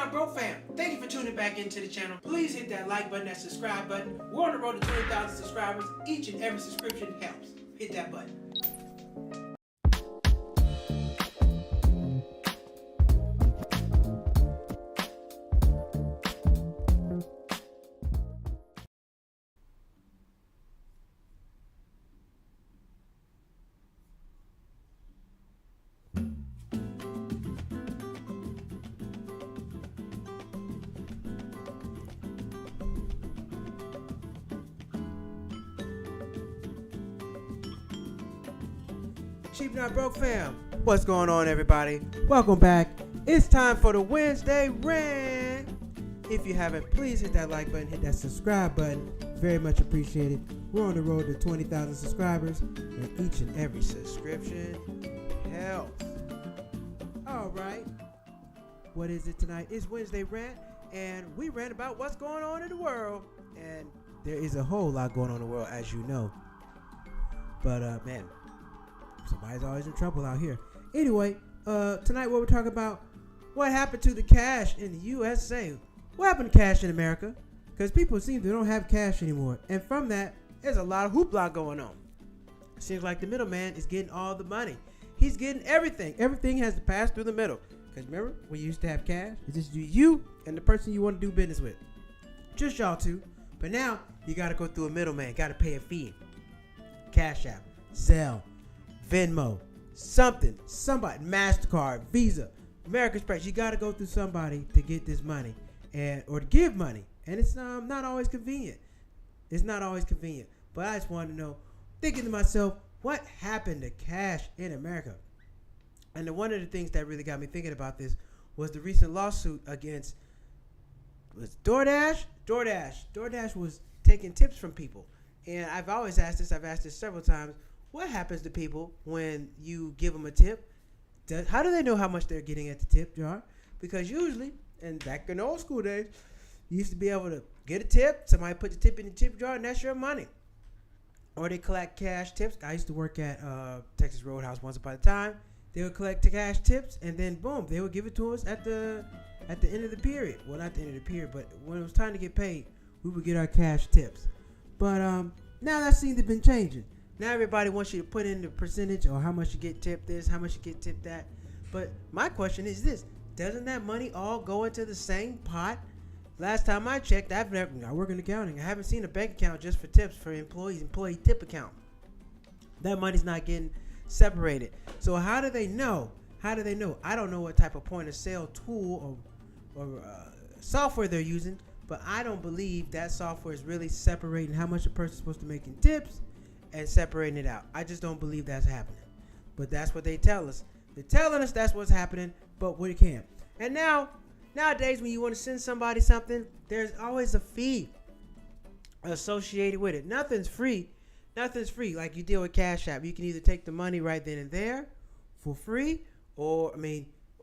not broke, fam. Thank you for tuning back into the channel. Please hit that like button, that subscribe button. We're on the road to 20,000 subscribers. Each and every subscription helps. Hit that button. Cheap Not Broke fam, what's going on, everybody? Welcome back. It's time for the Wednesday rant. If you haven't, please hit that like button, hit that subscribe button. Very much appreciated. We're on the road to 20,000 subscribers, and each and every subscription helps. All right, what is it tonight? It's Wednesday rant, and we rant about what's going on in the world. And there is a whole lot going on in the world, as you know. But man, somebody's always in trouble out here. Anyway, tonight what we're talking about, what happened to the cash in the USA? What happened to cash in America? Because people seem to don't have cash anymore. And from that, there's a lot of hoopla going on. It seems like the middleman is getting all the money. He's getting everything. Everything has to pass through the middle. Because remember, when you used to have cash, it's just you and the person you want to do business with. Just y'all two. But now, you got to go through a middleman. Got to pay a fee. Cash App, Zelle, Venmo, somebody, MasterCard, Visa, American Express. You got to go through somebody to get this money or to give money. And it's not always convenient. It's not always convenient. But I just wanted to know, thinking to myself, what happened to cash in America? And one of the things that really got me thinking about this was the recent lawsuit against DoorDash. DoorDash was taking tips from people. And I've always asked this. I've asked this several times. What happens to people when you give them a tip? How do they know how much they're getting at the tip jar? Because usually, and back in the old school days, you used to be able to get a tip. Somebody put the tip in the tip jar, and that's your money. Or they collect cash tips. I used to work at Texas Roadhouse once upon a time. They would collect the cash tips, and then boom, they would give it to us at the end of the period. Well, not the end of the period, but when it was time to get paid, we would get our cash tips. But now that seems to have been changing. Now everybody wants you to put in the percentage or how much you get tipped this, how much you get tipped that. But my question is this. Doesn't that money all go into the same pot? Last time I checked, I work in accounting. I haven't seen a bank account just for tips for employee tip account. That money's not getting separated. So how do they know? I don't know what type of point of sale tool or software they're using, but I don't believe that software is really separating how much a person's supposed to make in tips and separating it out. I just don't believe that's happening. But that's what they tell us. They're telling us that's what's happening, but we can't. And nowadays, when you want to send somebody something, there's always a fee associated with it. Nothing's free. Like you deal with Cash App. You can either take the money right then and there for free, or,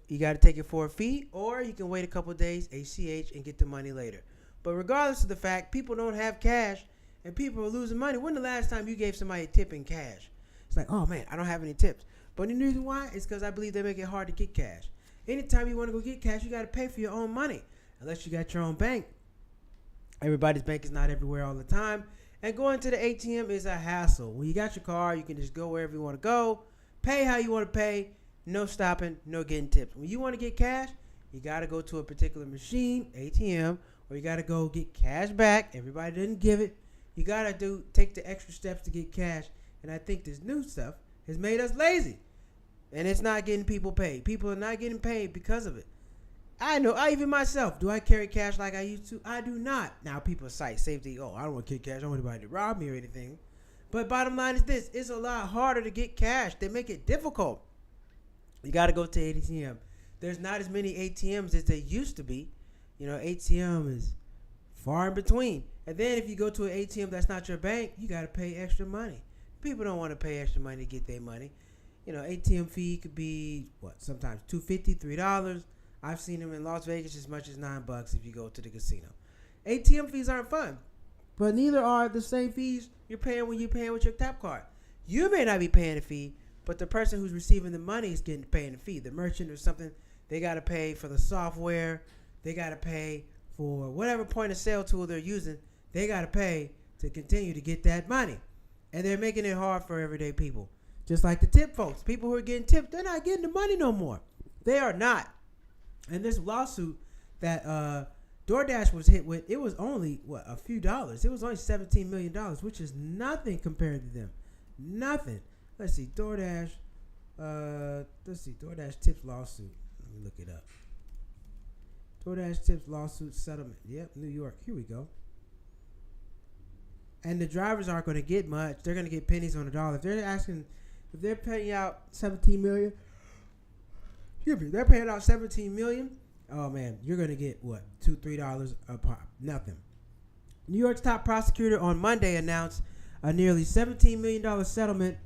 you got to take it for a fee, or you can wait a couple of days, ACH, and get the money later. But regardless of the fact, people don't have cash, and people are losing money. When the last time you gave somebody a tip in cash? It's like, oh man, I don't have any tips. But the reason why is because I believe they make it hard to get cash. Anytime you want to go get cash, you got to pay for your own money. Unless you got your own bank. Everybody's bank is not everywhere all the time. And going to the ATM is a hassle. When you got your car, you can just go wherever you want to go. Pay how you want to pay. No stopping, no getting tips. When you want to get cash, you got to go to a particular machine, ATM, or you got to go get cash back. Everybody didn't give it. You got to take the extra steps to get cash. And I think this new stuff has made us lazy. And it's not getting people paid. People are not getting paid because of it. I know, even myself, do I carry cash like I used to? I do not. Now, people cite safety. Oh, I don't want to carry cash. I don't want anybody to rob me or anything. But bottom line is this. It's a lot harder to get cash. They make it difficult. You got to go to ATM. There's not as many ATMs as there used to be. ATM is far in between. And then if you go to an ATM that's not your bank, you got to pay extra money. People don't want to pay extra money to get their money. ATM fee could be, sometimes $2.50, $3. I've seen them in Las Vegas as much as $9 if you go to the casino. ATM fees aren't fun, but neither are the same fees you're paying when you're paying with your tap card. You may not be paying a fee, but the person who's receiving the money is paying the fee. The merchant or something, they got to pay for the software. They got to pay for whatever point of sale tool they're using. They got to pay to continue to get that money. And they're making it hard for everyday people. Just like the tip folks. People who are getting tipped, they're not getting the money no more. They are not. And this lawsuit that DoorDash was hit with, it was only, a few dollars. It was only $17 million, which is nothing compared to them. Nothing. Let's see, DoorDash tips lawsuit. Let me look it up. DoorDash tips lawsuit settlement. Yep, New York. Here we go. And the drivers aren't going to get much. They're going to get pennies on the dollar. If they're paying out $17 million, they're paying out $17 million. Oh man, you're going to get what? $2-3 a pop. Nothing. New York's top prosecutor on Monday announced a nearly $17 million settlement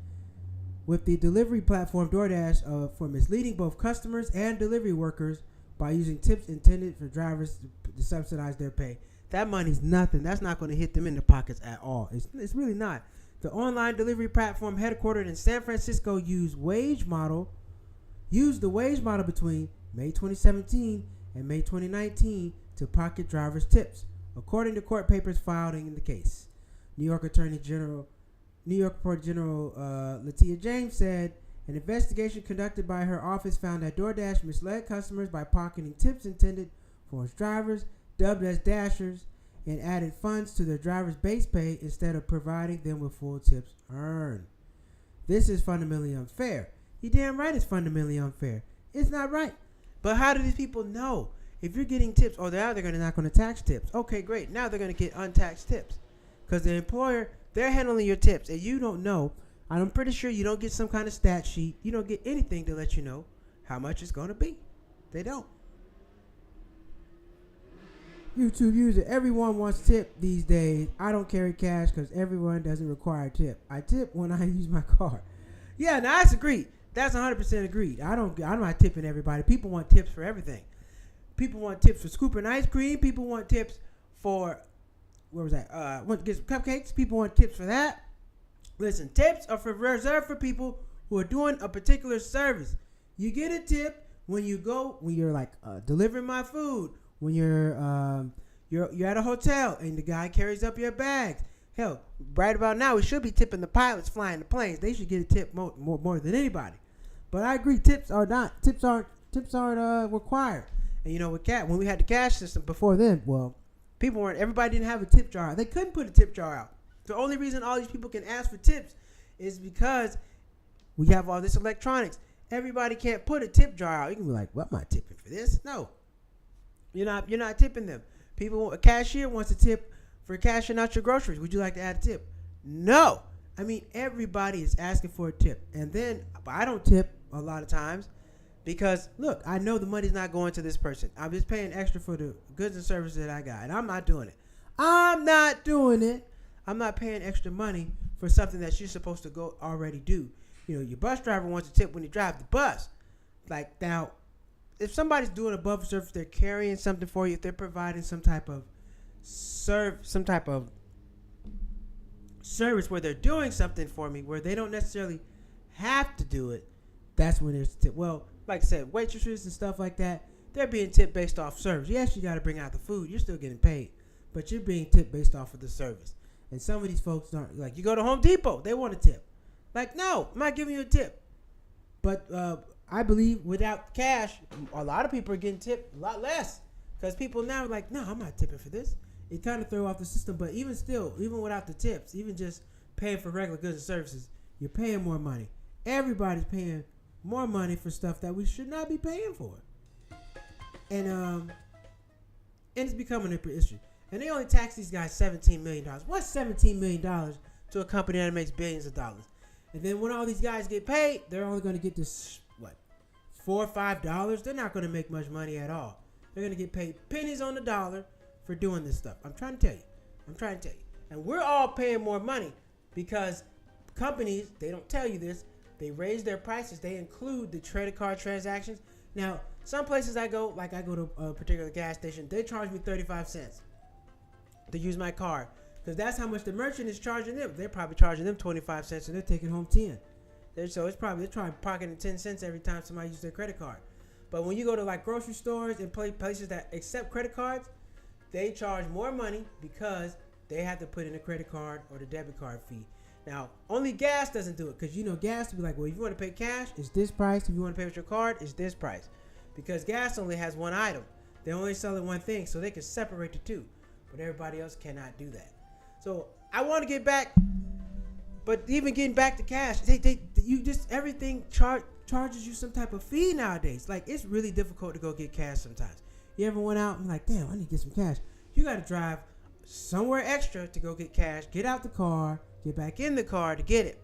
with the delivery platform DoorDash for misleading both customers and delivery workers by using tips intended for drivers to subsidize their pay. That money's nothing. That's not going to hit them in the pockets at all. It's really not. The online delivery platform headquartered in San Francisco used the wage model between May 2017 and May 2019 to pocket drivers' tips, according to court papers filed in the case. New York Attorney General Letitia James said an investigation conducted by her office found that DoorDash misled customers by pocketing tips intended for its drivers, dubbed as dashers, and added funds to their drivers' base pay instead of providing them with full tips earned. This is fundamentally unfair. You damn right it's fundamentally unfair. It's not right. But how do these people know? If you're getting tips, now they're not going to tax tips. Okay, great. Now they're going to get untaxed tips. Because the employer, they're handling your tips, and you don't know. I'm pretty sure you don't get some kind of stat sheet. You don't get anything to let you know how much it's going to be. They don't. YouTube user, everyone wants tip these days. I don't carry cash because everyone doesn't require a tip. I tip when I use my card. Yeah, now that's agreed. That's 100% agreed. I'm not tipping everybody. People want tips for everything. People want tips for scooping ice cream. People want tips for, want to get some cupcakes. People want tips for that. Listen, tips are reserved for people who are doing a particular service. You get a tip when you're like delivering my food, when you're at a hotel and the guy carries up your bags. Hell, right about now we should be tipping the pilots flying the planes. They should get a tip more than anybody. But I agree, tips aren't required. And when we had the cash system before then, everybody didn't have a tip jar. They couldn't put a tip jar out. The only reason all these people can ask for tips is because we have all this electronics. Everybody can't put a tip jar out. You can be like, "Well, I'm not tipping for this." No, you're not tipping them. A cashier wants a tip for cashing out your groceries. Would you like to add a tip? No. I mean, everybody is asking for a tip, and then I don't tip a lot of times because look, I know the money's not going to this person. I'm just paying extra for the goods and services that I got, and I'm not doing it. I'm not paying extra money for something that you're supposed to go already do. Your bus driver wants a tip when you drive the bus. Like now, if somebody's doing above service, they're carrying something for you. If they're providing some type of service where they're doing something for me, where they don't necessarily have to do it, that's when there's a tip. Well, like I said, waitresses and stuff like that, they're being tipped based off service. Yes, you got to bring out the food. You're still getting paid, but you're being tipped based off of the service. And some of these folks aren't. Like, you go to Home Depot, they want a tip. Like, no, I'm not giving you a tip. But I believe without cash, a lot of people are getting tipped a lot less. Because people now are like, no, I'm not tipping for this. It kind of throw off the system. But even still, even without the tips, even just paying for regular goods and services, you're paying more money. Everybody's paying more money for stuff that we should not be paying for. And it's becoming an issue. And they only tax these guys $17 million. What's $17 million to a company that makes billions of dollars? And then when all these guys get paid, they're only going to get this, $4 or $5? They're not going to make much money at all. They're going to get paid pennies on the dollar for doing this stuff. I'm trying to tell you. And we're all paying more money because companies, they don't tell you this, they raise their prices. They include the credit card transactions. Now, some places I go to a particular gas station, they charge me 35 cents to use my card because that's how much the merchant is charging them. They're probably charging them 25 cents and they're taking home 10. So they're trying pocketing 10 cents every time somebody uses their credit card. But when you go to like grocery stores and places that accept credit cards, they charge more money because they have to put in a credit card or the debit card fee. Now, only gas doesn't do it because gas will be like, well, if you want to pay cash, it's this price. If you want to pay with your card, it's this price. Because gas only has one item. They're only selling one thing, so they can separate the two. But everybody else cannot do that. So I want to get back, but even getting back to cash, everything charges you some type of fee nowadays. Like, it's really difficult to go get cash sometimes. You ever went out and like, damn, I need to get some cash. You got to drive somewhere extra to go get cash, get out the car, get back in the car to get it.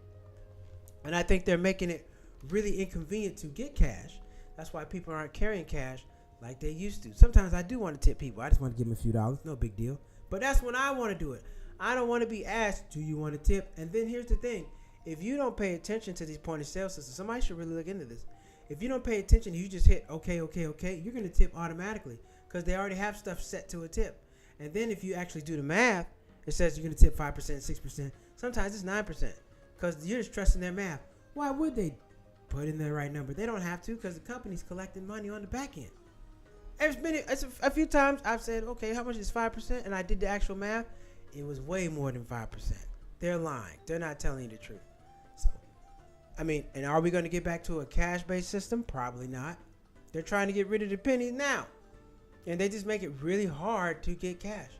And I think they're making it really inconvenient to get cash. That's why people aren't carrying cash like they used to. Sometimes I do want to tip people. I just want to give them a few dollars. No big deal. But that's when I want to do it. I don't want to be asked, do you want to tip? And then here's the thing. If you don't pay attention to these point of sale systems, somebody should really look into this. If you don't pay attention, you just hit okay, you're going to tip automatically because they already have stuff set to a tip. And then if you actually do the math, it says you're going to tip 5%, 6%. Sometimes it's 9% because you're just trusting their math. Why would they put in the right number? They don't have to because the company's collecting money on the back end. It's a few times I've said, okay, how much is 5%? And I did the actual math. It was way more than 5%. They're lying. They're not telling you the truth. So, I mean, and are we going to get back to a cash-based system? Probably not. They're trying to get rid of the pennies now. And they just make it really hard to get cash.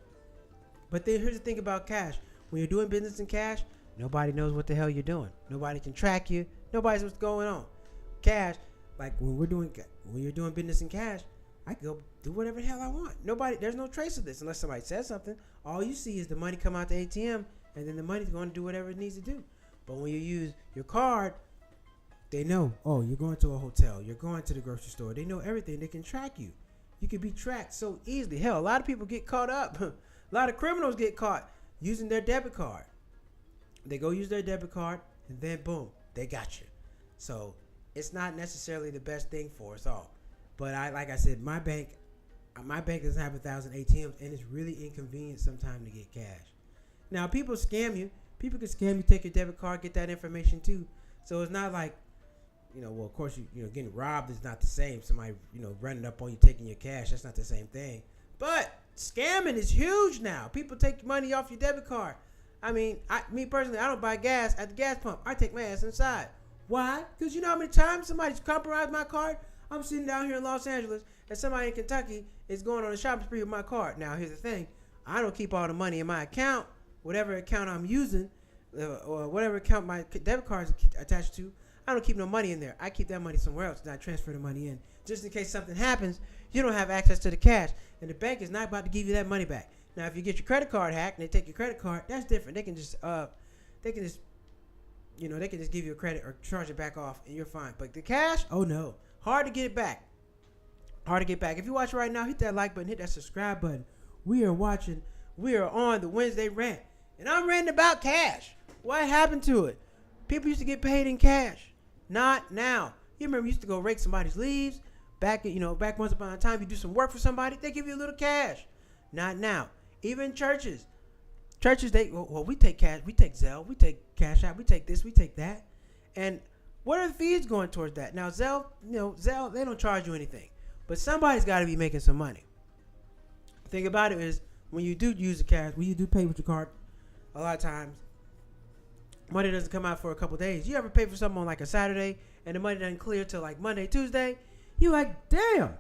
But then here's the thing about cash. When you're doing business in cash, nobody knows what the hell you're doing. Nobody can track you. Nobody knows what's going on. Cash, like when you're doing business in cash, I can go do whatever the hell I want. There's no trace of this unless somebody says something. All you see is the money come out the ATM, and then the money's going to do whatever it needs to do. But when you use your card, they know, oh, you're going to a hotel, you're going to the grocery store. They know everything. They can track you. You can be tracked so easily. Hell, a lot of people get caught up. A lot of criminals get caught using their debit card. They go use their debit card, and then boom, they got you. So it's not necessarily the best thing for us all. But like I said, my bank doesn't have 1,000 ATMs, and it's really inconvenient sometimes to get cash. Now, people scam you. People can scam you, take your debit card, get that information too. So it's not like, well, of course, getting robbed is not the same. Somebody, running up on you, taking your cash, that's not the same thing. But scamming is huge now. People take money off your debit card. I mean, me personally, I don't buy gas at the gas pump. I take my ass inside. Why? Because you know how many times somebody's compromised my card? I'm sitting down here in Los Angeles, and somebody in Kentucky is going on a shopping spree with my card. Now, here's the thing. I don't keep all the money in my account, whatever account I'm using, or whatever account my debit card is attached to. I don't keep no money in there. I keep that money somewhere else, and I transfer the money in. Just in case something happens, you don't have access to the cash, and the bank is not about to give you that money back. Now, if you get your credit card hacked and they take your credit card, that's different. They can just give you a credit or charge it back off, and you're fine. But the cash, oh no. Hard to get it back. Hard to get back. If you're watching right now, hit that like button, hit that subscribe button. We are on the Wednesday rant. And I'm ranting about cash. What happened to it? People used to get paid in cash. Not now. You remember you used to go rake somebody's leaves. Back once upon a time, you do some work for somebody, they give you a little cash. Not now. Even churches. Churches, we take cash. We take Zelle. We take Cash App. We take this. We take that. And what are the fees going towards that? Now, Zelle, they don't charge you anything. But somebody's got to be making some money. The thing about it is, when you do use the cash, when you do pay with your card, a lot of times, money doesn't come out for a couple days. You ever pay for something on like a Saturday, and the money doesn't clear till like Monday, Tuesday? You like, damn.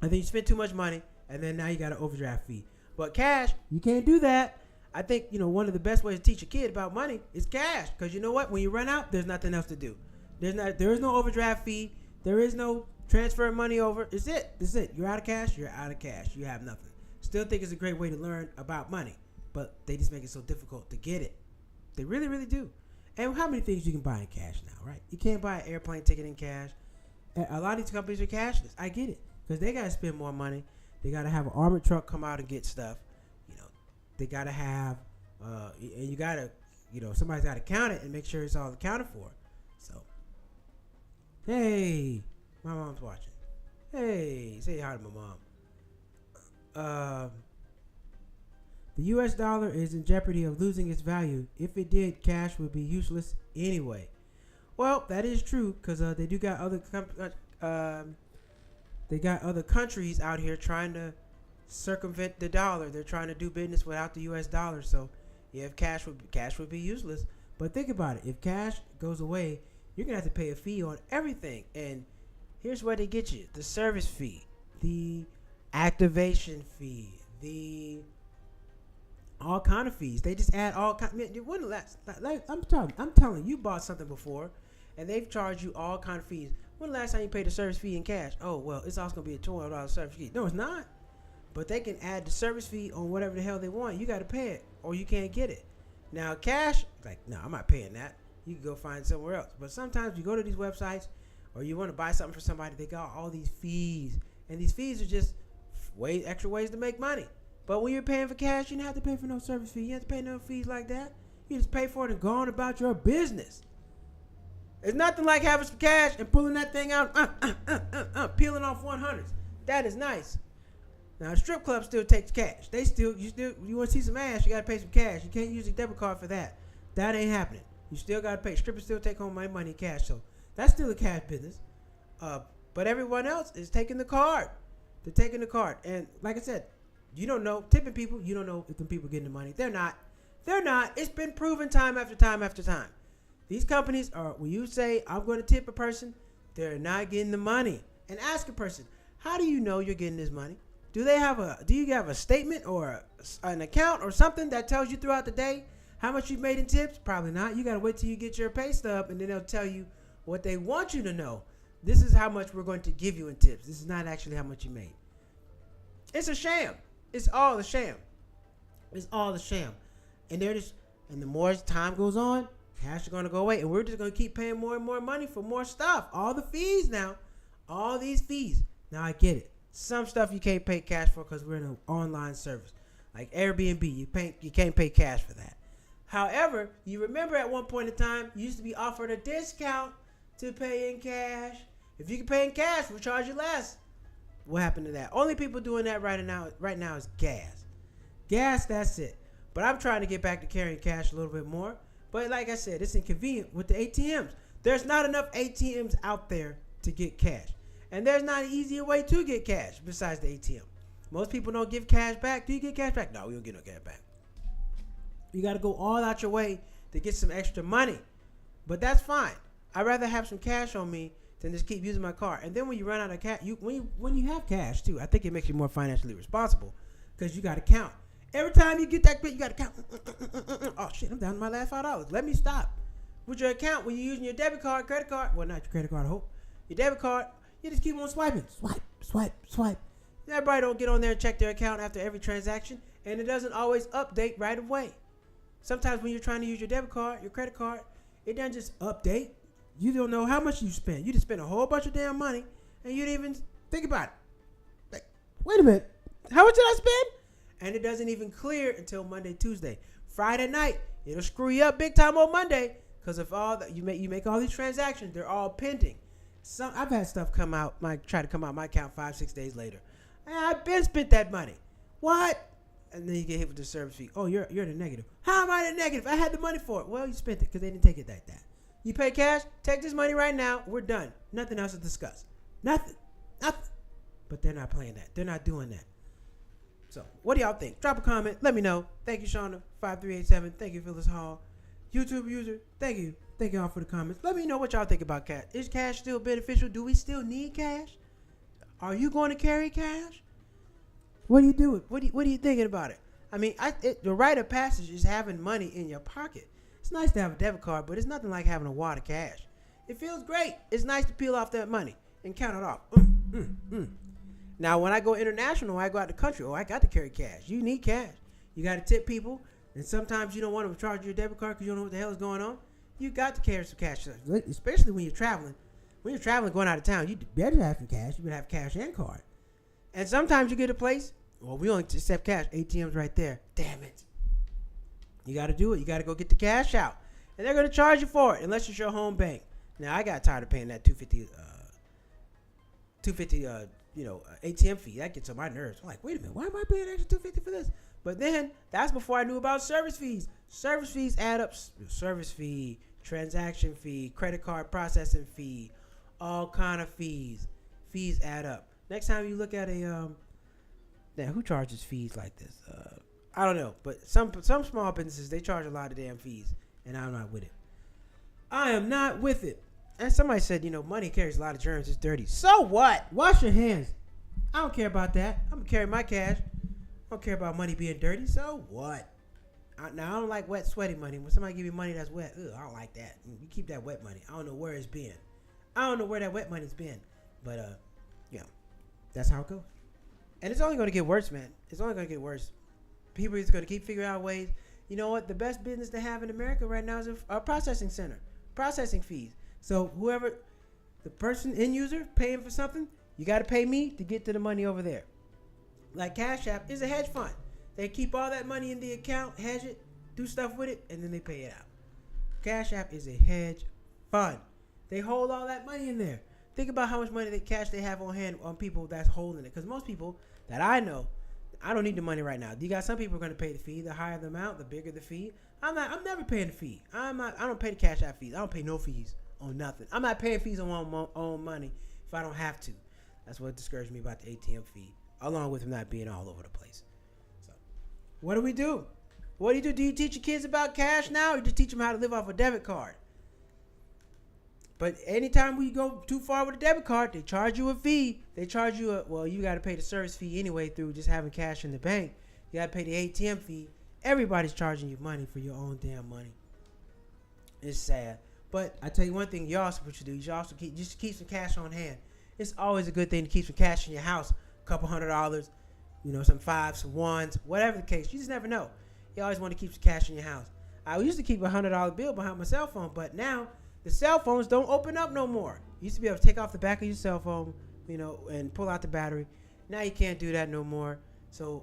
And then you spend too much money, and then now you got an overdraft fee. But cash, you can't do that. I think, one of the best ways to teach a kid about money is cash. Because you know what? When you run out, there's nothing else to do. There is no overdraft fee. There is no transfer money over. It's it. That's it. You're out of cash. You're out of cash. You have nothing. Still think it's a great way to learn about money. But they just make it so difficult to get it. They really, really do. And how many things you can buy in cash now, right? You can't buy an airplane ticket in cash. A lot of these companies are cashless. I get it. Because they got to spend more money. They got to have an armored truck come out and get stuff. They got to have, and you got to, somebody's got to count it and make sure it's all accounted for. So, hey, my mom's watching. Hey, say hi to my mom. The U.S. dollar is in jeopardy of losing its value. If it did, cash would be useless anyway. Well, that is true because they do got other They got other countries out here trying to circumvent the dollar. They're trying to do business without the U.S. dollar. So, yeah, if cash would be useless. But think about it. If cash goes away, you're gonna have to pay a fee on everything. And here's where they get you: the service fee, the activation fee, the all kind of fees. They just add all kind. It wouldn't last. Like, I'm telling you, bought something before, and they've charged you all kind of fees. When the last time you paid a service fee in cash? Oh, well, it's also gonna be a $12 service fee. No, it's not. But they can add the service fee on whatever the hell they want. You got to pay it, or you can't get it. Now, cash, like, no, I'm not paying that. You can go find somewhere else. But sometimes you go to these websites, or you want to buy something for somebody, they got all these fees, and these fees are just extra ways to make money. But when you're paying for cash, you don't have to pay for no service fee. You have to pay no fees like that. You just pay for it and go on about your business. It's nothing like having some cash and pulling that thing out, peeling off 100s. That is nice. Now, the strip club still takes cash. You want to see some ass, you got to pay some cash. You can't use a debit card for that. That ain't happening. You still got to pay. Strippers still take home my money in cash. So that's still a cash business. But everyone else is taking the card. They're taking the card. And like I said, you don't know, tipping people, you don't know if the people getting the money. They're not. It's been proven time after time after time. These companies are, when you say, I'm going to tip a person, they're not getting the money. And ask a person, how do you know you're getting this money? Do you have a statement or an account or something that tells you throughout the day how much you've made in tips? Probably not. You got to wait till you get your pay stub, and then they'll tell you what they want you to know. This is how much we're going to give you in tips. This is not actually how much you made. It's a sham. It's all a sham. It's all a sham. And the more time goes on, cash is going to go away, and we're just going to keep paying more and more money for more stuff. All the fees now, all these fees. Now I get it. Some stuff you can't pay cash for because we're in an online service, like Airbnb. You can't pay cash for that. However, you remember at one point in time, you used to be offered a discount to pay in cash. If you can pay in cash, we'll charge you less. What happened to that? Only people doing that right now is gas. Gas, that's it. But I'm trying to get back to carrying cash a little bit more. But like I said, it's inconvenient with the ATMs. There's not enough ATMs out there to get cash. And there's not an easier way to get cash besides the ATM. Most people don't give cash back. Do you get cash back? No, we don't get no cash back. You got to go all out your way to get some extra money. But that's fine. I'd rather have some cash on me than just keep using my card. And then when you run out of cash, when you have cash too, I think it makes you more financially responsible because you got to count. Every time you get that bit, you got to count. Oh, shit, I'm down to my last $5. Let me stop. With your account, when you're using your debit card, credit card, well, not your credit card, I hope. Your debit card, you just keep on swiping. Swipe, swipe, swipe. Everybody don't get on there and check their account after every transaction, and it doesn't always update right away. Sometimes when you're trying to use your debit card, your credit card, it doesn't just update. You don't know how much you spent. You just spent a whole bunch of damn money, and you didn't even think about it. Like, wait a minute. How much did I spend? And it doesn't even clear until Monday, Tuesday. Friday night, it'll screw you up big time on Monday because if you make all these transactions, they're all pending. I've had stuff try to come out my account 5-6 days later. I've been spent that money. What? And then you get hit with the service fee. Oh, you're in the negative. How am I in the negative? I had the money for it. Well, you spent it because they didn't take it like that. You pay cash, take this money right now. We're done. Nothing else to discuss. Nothing. But they're not playing that. They're not doing that. So, what do y'all think? Drop a comment. Let me know. Thank you, Shauna5387. Thank you, Phyllis Hall. YouTube user, thank you. Thank y'all for the comments. Let me know what y'all think about cash. Is cash still beneficial? Do we still need cash? Are you going to carry cash? What do you do? What are you thinking about it? I mean, the rite of passage is having money in your pocket. It's nice to have a debit card, but it's nothing like having a wad of cash. It feels great. It's nice to peel off that money and count it off. Now, when I go international, I go out the country. I got to carry cash. You need cash. You got to tip people, and sometimes you don't want to charge your debit card because you don't know what the hell is going on. You got to carry some cash, especially when you're traveling. When you're traveling, going out of town, you better have some cash. You better have cash and card. And sometimes you get a place, well, we only accept cash. ATM's right there. Damn it. You got to do it. You got to go get the cash out. And they're going to charge you for it unless it's your home bank. Now, I got tired of paying that $250 ATM fee. That gets on my nerves. I'm like, wait a minute, why am I paying extra $250 for this? But then that's before I knew about service fees. Service fees add up. Service fee, transaction fee, credit card processing fee, all kind of fees. Fees add up. Next time you look at now who charges fees like this? I don't know, but some small businesses, they charge a lot of damn fees, and I'm not with it. I am not with it. And somebody said, money carries a lot of germs. It's dirty. So what? Wash your hands. I don't care about that. I'm gonna carry my cash. I don't care about money being dirty. So what? Now I don't like wet, sweaty money. When somebody give me money that's wet, I don't like that. You keep that wet money. I don't know where it's been. I don't know where that wet money's been. But that's how it goes. And it's only gonna get worse, man. It's only gonna get worse. People are just gonna keep figuring out ways. You know what? The best business to have in America right now is a processing center, processing fees. So whoever, the person, end user, paying for something, you got to pay me to get to the money over there. Like Cash App is a hedge fund. They keep all that money in the account, hedge it, do stuff with it, and then they pay it out. Cash App is a hedge fund. They hold all that money in there. Think about how much money they have on hand on people that's holding it. Because most people that I know, I don't need the money right now. You got some people who are going to pay the fee. The higher the amount, the bigger the fee. I'm never paying the fee. I don't pay the Cash App fees. I don't pay no fees on nothing. I'm not paying fees on my own money if I don't have to. That's what discouraged me about the ATM fee, along with them not being all over the place. So, what do we do? What do you do? Do you teach your kids about cash now, or you just teach them how to live off a debit card? But anytime we go too far with a debit card, they charge you a fee. They charge you you got to pay the service fee anyway through just having cash in the bank. You got to pay the ATM fee. Everybody's charging you money for your own damn money. It's sad. But I tell you one thing, you also what you do. You also keep some cash on hand. It's always a good thing to keep some cash in your house. A couple $100, some fives, some ones, whatever the case. You just never know. You always want to keep some cash in your house. I used to keep a $100 bill behind my cell phone, but now the cell phones don't open up no more. You used to be able to take off the back of your cell phone, and pull out the battery. Now you can't do that no more. So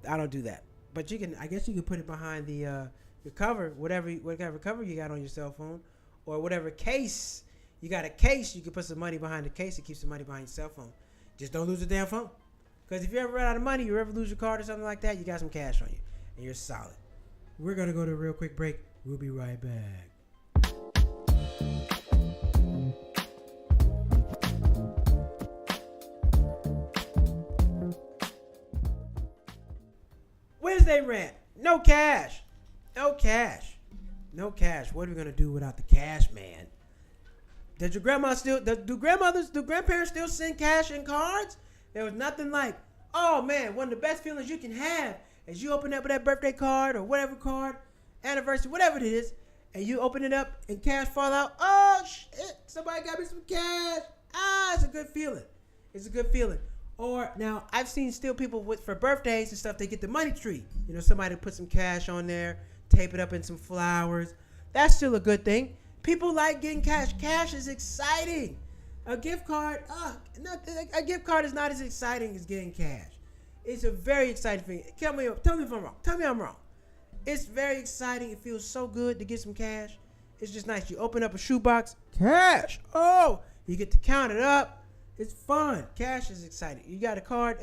I don't do that. But I guess you can put it behind the your cover, whatever cover you got on your cell phone, or whatever case. You got a case, you can put some money behind the case. It keeps some money behind your cell phone. Just don't lose the damn phone. Because if you ever run out of money, you ever lose your card or something like that, you got some cash on you. And you're solid. We're going to go to a real quick break. We'll be right back. Wednesday rant. No cash. No cash. No cash. What are we going to do without the cash, man? Do grandparents still send cash and cards? There was nothing like, oh man, one of the best feelings you can have is you open up that birthday card or whatever card, anniversary, whatever it is, and you open it up and cash fall out. Oh shit, somebody got me some cash. It's a good feeling. It's a good feeling. Or now I've seen still people for birthdays and stuff, they get the money tree. Somebody put some cash on there, tape it up in some flowers. That's still a good thing. People like getting cash. Cash is exciting. A gift card, a gift card is not as exciting as getting cash. It's a very exciting thing. Tell me if I'm wrong. Tell me I'm wrong. It's very exciting. It feels so good to get some cash. It's just nice. You open up a shoebox, cash. Oh, you get to count it up. It's fun. Cash is exciting. You got a card,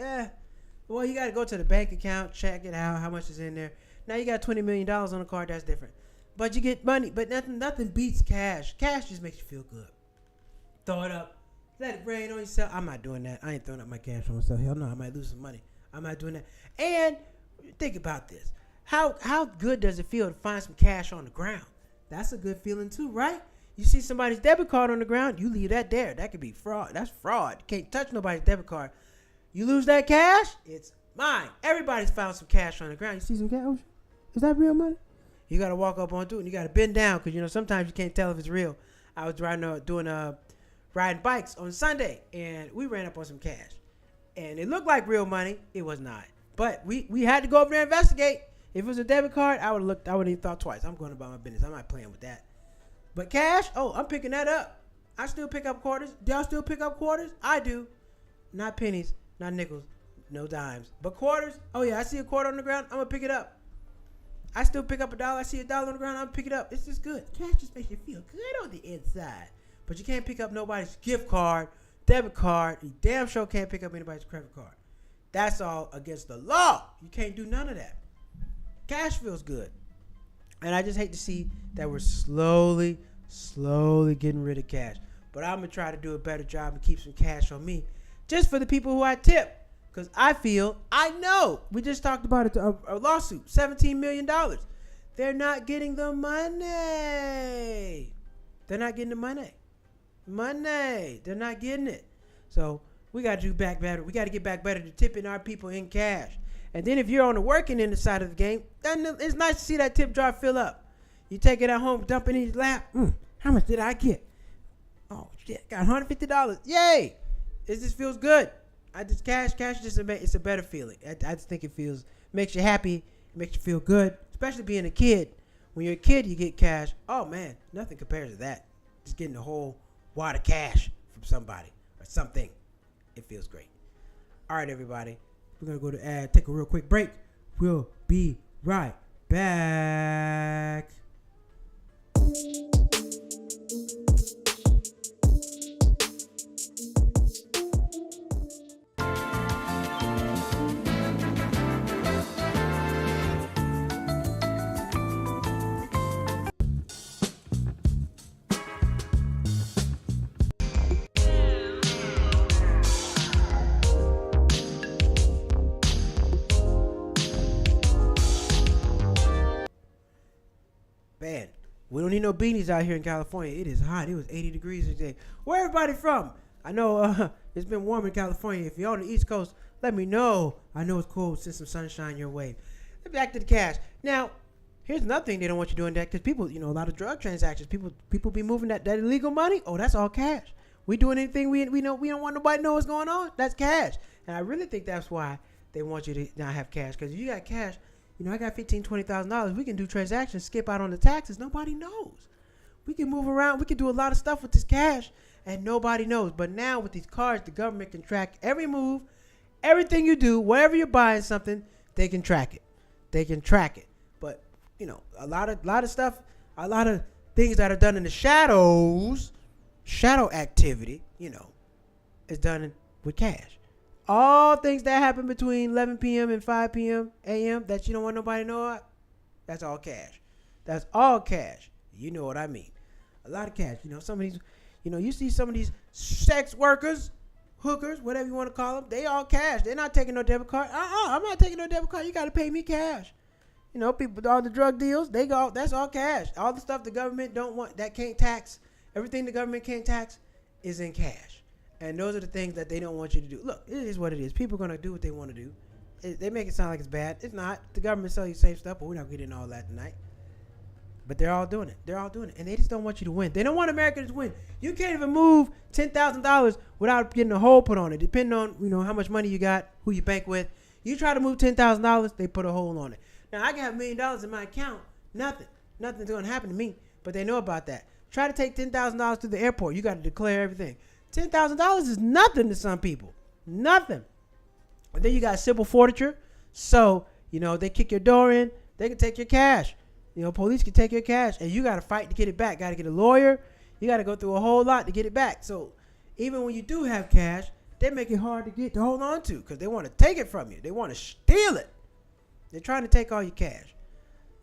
well, you got to go to the bank account, check it out, how much is in there. Now you got $20 million on the card. That's different. But you get money, but nothing beats cash. Cash just makes you feel good. Throw it up. Let it rain on yourself. I'm not doing that. I ain't throwing up my cash on myself. Hell no, I might lose some money. I'm not doing that. And think about this. How good does it feel to find some cash on the ground? That's a good feeling too, right? You see somebody's debit card on the ground, you leave that there. That could be fraud. That's fraud. You can't touch nobody's debit card. You lose that cash, it's mine. Everybody's found some cash on the ground. You see some cash? Is that real money? You got to walk up onto it and you got to bend down because, sometimes you can't tell if it's real. I was riding bikes on Sunday and we ran up on some cash. And it looked like real money. It was not. But we had to go over there and investigate. If it was a debit card, I would have even thought twice. I'm going about my business. I'm not playing with that. But cash, I'm picking that up. I still pick up quarters. Do y'all still pick up quarters? I do. Not pennies, not nickels, no dimes. But quarters, oh yeah, I see a quarter on the ground, I'm going to pick it up. I still pick up $1. I see $1 on the ground, I'm going to pick it up. It's just good. Cash just makes you feel good on the inside. But you can't pick up nobody's gift card, debit card. You damn sure can't pick up anybody's credit card. That's all against the law. You can't do none of that. Cash feels good. And I just hate to see that we're slowly getting rid of cash. But I'm going to try to do a better job and keep some cash on me. just for the people who I tip. Because I know, we just talked about it, a lawsuit, $17 million. They're not getting the money. They're not getting the money. They're not getting it. So we got to do back better. We got to get back better to tipping our people in cash. And then if you're on the working end side of the game, then it's nice to see that tip jar fill up. You take it at home, dump it in your lap. How much did I get? Oh, shit, got $150. Yay. It just feels good. Cash it's a better feeling. I just think makes you happy, it makes you feel good, especially being a kid. When you're a kid, you get cash. Oh, man, nothing compares to that. Just getting a whole wad of cash from somebody or something. It feels great. All right, everybody. We're going to go to take a real quick break. We'll be right back. Man, we don't need no beanies out here in California. It is hot. It was 80 degrees today. Where everybody from? I know it's been warm in California. If you're on the East Coast, let me know. I know it's cold. Send some sunshine your way. Back to the cash. Now, here's another thing they don't want you doing that because people, a lot of drug transactions. People be moving that illegal money. Oh, that's all cash. We doing anything we know we don't want nobody to know what's going on. That's cash. And I really think that's why they want you to not have cash. Because if you got cash, I got $15,000, $20,000. We can do transactions, skip out on the taxes. Nobody knows. We can move around. We can do a lot of stuff with this cash, and nobody knows. But now with these cards, the government can track every move, everything you do, wherever you're buying something, they can track it. But a lot of stuff, a lot of things that are done in the shadows, shadow activity, is done with cash. All things that happen between 11 p.m. and 5 p.m. a.m. that you don't want nobody to know about, that's all cash. That's all cash. You know what I mean. A lot of cash. Some of these, you see some of these sex workers, hookers, whatever you want to call them, they all cash. They're not taking no debit card. I'm not taking no debit card. You got to pay me cash. People, all the drug deals, that's all cash. All the stuff the government don't want, that can't tax, everything the government can't tax is in cash. And those are the things that they don't want you to do. Look, it is what it is. People are going to do what they want to do. They make it sound like it's bad. It's not. The government sells you safe stuff, but we're not getting all that tonight. But they're all doing it. And they just don't want you to win. They don't want Americans to win. You can't even move $10,000 without getting a hole put on it. Depending on, how much money you got, who you bank with. You try to move $10,000, they put a hole on it. Now, I can have $1 million in my account. Nothing's going to happen to me. But they know about that. Try to take $10,000 to the airport. You got to declare everything. $10,000 is nothing to some people. Nothing. And then you got civil forfeiture. So, they kick your door in. They can take your cash. Police can take your cash. And you got to fight to get it back. Got to get a lawyer. You got to go through a whole lot to get it back. So, even when you do have cash, they make it hard to hold on to. Because they want to take it from you. They want to steal it. They're trying to take all your cash.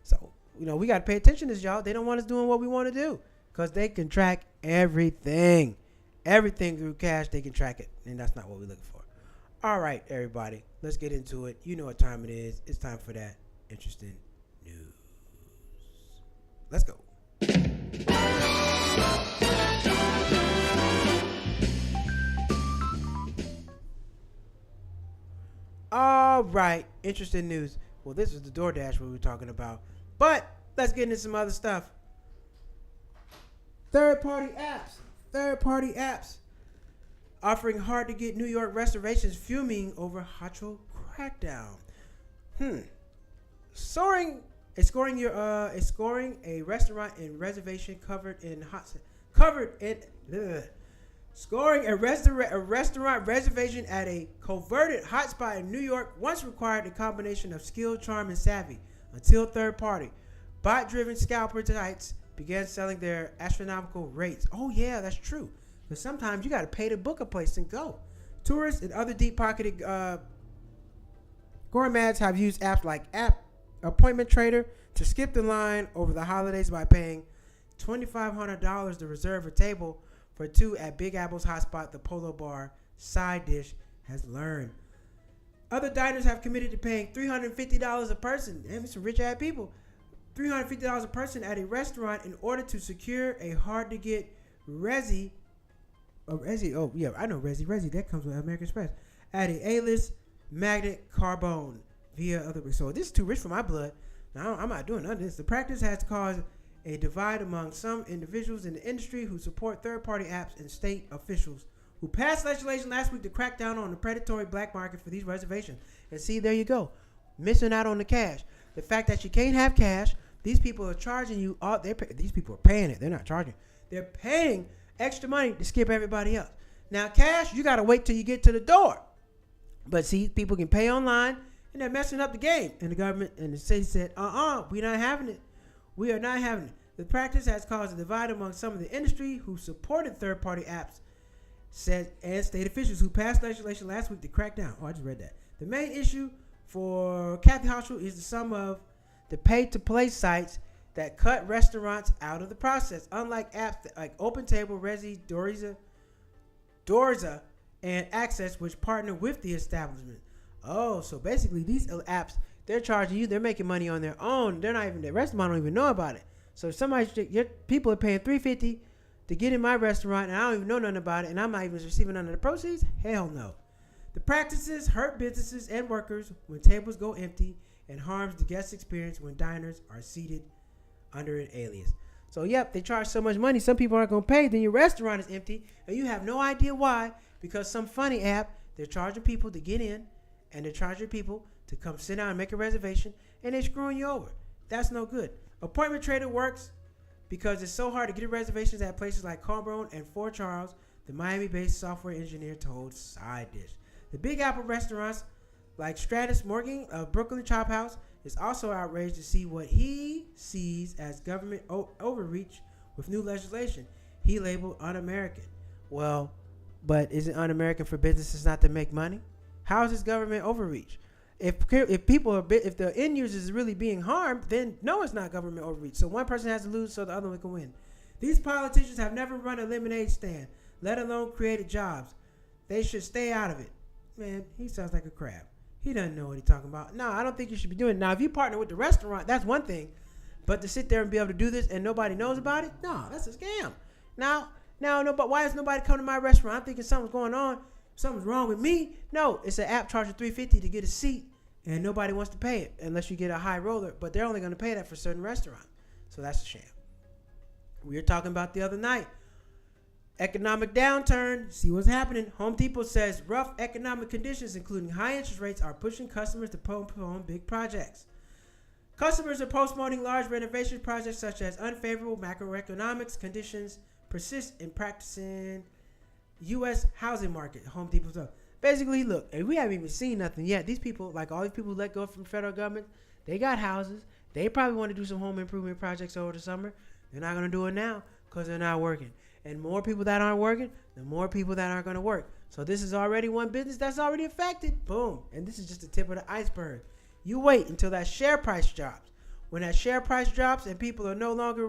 So, we got to pay attention to this, y'all. They don't want us doing what we want to do. Because they can track everything. Everything through cash, they can track it. And that's not what we're looking for. All right, everybody. Let's get into it. You know what time it is. It's time for that interesting news. Let's go. All right. Interesting news. Well, this is the DoorDash we were talking about. But let's get into some other stuff. Third-party apps offering hard-to-get New York reservations fuming over Hacho crackdown. Scoring a restaurant and reservation Scoring a restaurant reservation at a coveted hotspot in New York once required a combination of skill, charm, and savvy until third-party bot-driven scalper sites began selling their astronomical rates. Oh yeah, that's true. But sometimes you got to pay to book a place and go. Tourists and other deep-pocketed gourmets have used apps like App Appointment Trader to skip the line over the holidays by paying $2,500 to reserve a table for two at Big Apple's hotspot, the Polo Bar side dish has learned. Other diners have committed to paying $350 a person. Damn, some rich-ass people. $350 a person at a restaurant in order to secure a hard-to-get Resi. Oh, yeah, I know Resi. That comes with American Express. At a A-list magnet carbone via other. So this is too rich for my blood. Now, I'm not doing none of this. The practice has caused a divide among some individuals in the industry who support third-party apps and state officials who passed legislation last week to crack down on the predatory black market for these reservations. And see, there you go. Missing out on the cash. The fact that you can't have cash, these people are charging you. These people are paying it. They're not charging. They're paying extra money to skip everybody else. Now, cash, you got to wait till you get to the door. But see, people can pay online, and they're messing up the game. And the government and the city said, we're not having it. We are not having it. The practice has caused a divide among some of the industry who supported third-party apps, said, and state officials who passed legislation last week to crack down. Oh, I just read that. The main issue for Kathy Hochul is the sum of the pay-to-play sites that cut restaurants out of the process. Unlike apps like OpenTable, Resi, Dorza, and Access, which partner with the establishment. Oh, so basically these apps, they're charging you. They're making money on their own. They're not even, the restaurant don't even know about it. So if people are paying $350 to get in my restaurant, and I don't even know nothing about it, and I'm not even receiving none of the proceeds, hell no. The practices hurt businesses and workers when tables go empty and harms the guest experience when diners are seated under an alias. So, yep, they charge so much money, some people aren't going to pay, then your restaurant is empty, and you have no idea why, because some funny app, they're charging people to get in, and they're charging people to come sit down and make a reservation, and they're screwing you over. That's no good. Appointment Trader works because it's so hard to get reservations at places like Carbone and Fort Charles, the Miami-based software engineer told Side Dish. The Big Apple restaurants like Stratus Morgan of Brooklyn Chop House is also outraged to see what he sees as government overreach with new legislation he labeled un-American. Well, but is it un-American for businesses not to make money? How is this government overreach? If the end user is really being harmed, then no, it's not government overreach. So one person has to lose so the other one can win. These politicians have never run a lemonade stand, let alone created jobs. They should stay out of it. Man, he sounds like a crab. He doesn't know what he's talking about. No, I don't think you should be doing it. Now, if you partner with the restaurant, that's one thing. But to sit there and be able to do this and nobody knows about it, no, that's a scam. Now, no, but why is nobody coming to my restaurant? I'm thinking something's going on. Something's wrong with me. No, it's an app charging $350 to get a seat, and nobody wants to pay it unless you get a high roller. But they're only going to pay that for certain restaurants. So that's a sham. We were talking about the other night. Economic downturn. See what's happening. Home Depot says rough economic conditions, including high interest rates, are pushing customers to postpone big projects. Customers are postponing large renovation projects such as unfavorable macroeconomics conditions persist in practicing U.S. housing market. Home Depot's up. Basically, look, and we haven't even seen nothing yet. These people, like all these people who let go from federal government, they got houses. They probably want to do some home improvement projects over the summer. They're not going to do it now because they're not working. And more people that aren't working, the more people that aren't going to work. So this is already one business that's already affected. Boom. And this is just the tip of the iceberg. You wait until that share price drops. When that share price drops and people are no longer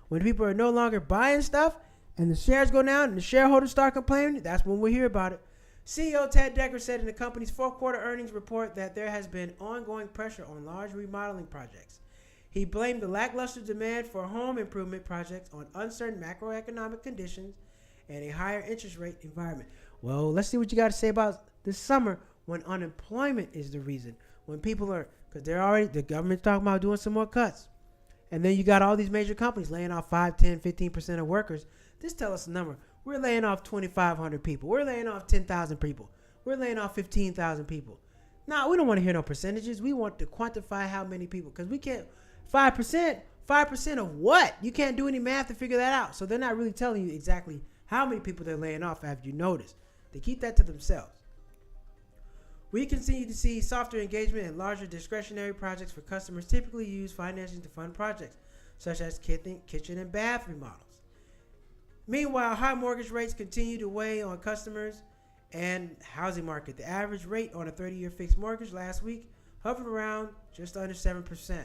when people are no longer buying stuff and the shares go down and the shareholders start complaining, that's when we hear about it. CEO Ted Decker said in the company's fourth quarter earnings report that there has been ongoing pressure on large remodeling projects. He blamed the lackluster demand for home improvement projects on uncertain macroeconomic conditions and a higher interest rate environment. Well, let's see what you got to say about this summer when unemployment is the reason. When people are, because the government's talking about doing some more cuts. And then you got all these major companies laying off 5, 10, 15% of workers. Just tell us a number. We're laying off 2,500 people. We're laying off 10,000 people. We're laying off 15,000 people. No, we don't want to hear no percentages. We want to quantify how many people, because we can't. 5% of what? You can't do any math to figure that out. So they're not really telling you exactly how many people they're laying off after you notice. They keep that to themselves. We continue to see softer engagement in larger discretionary projects for customers typically use financing to fund projects, such as kitchen and bath remodels. Meanwhile, high mortgage rates continue to weigh on customers and housing market. The average rate on a 30-year fixed mortgage last week hovered around just under 7%.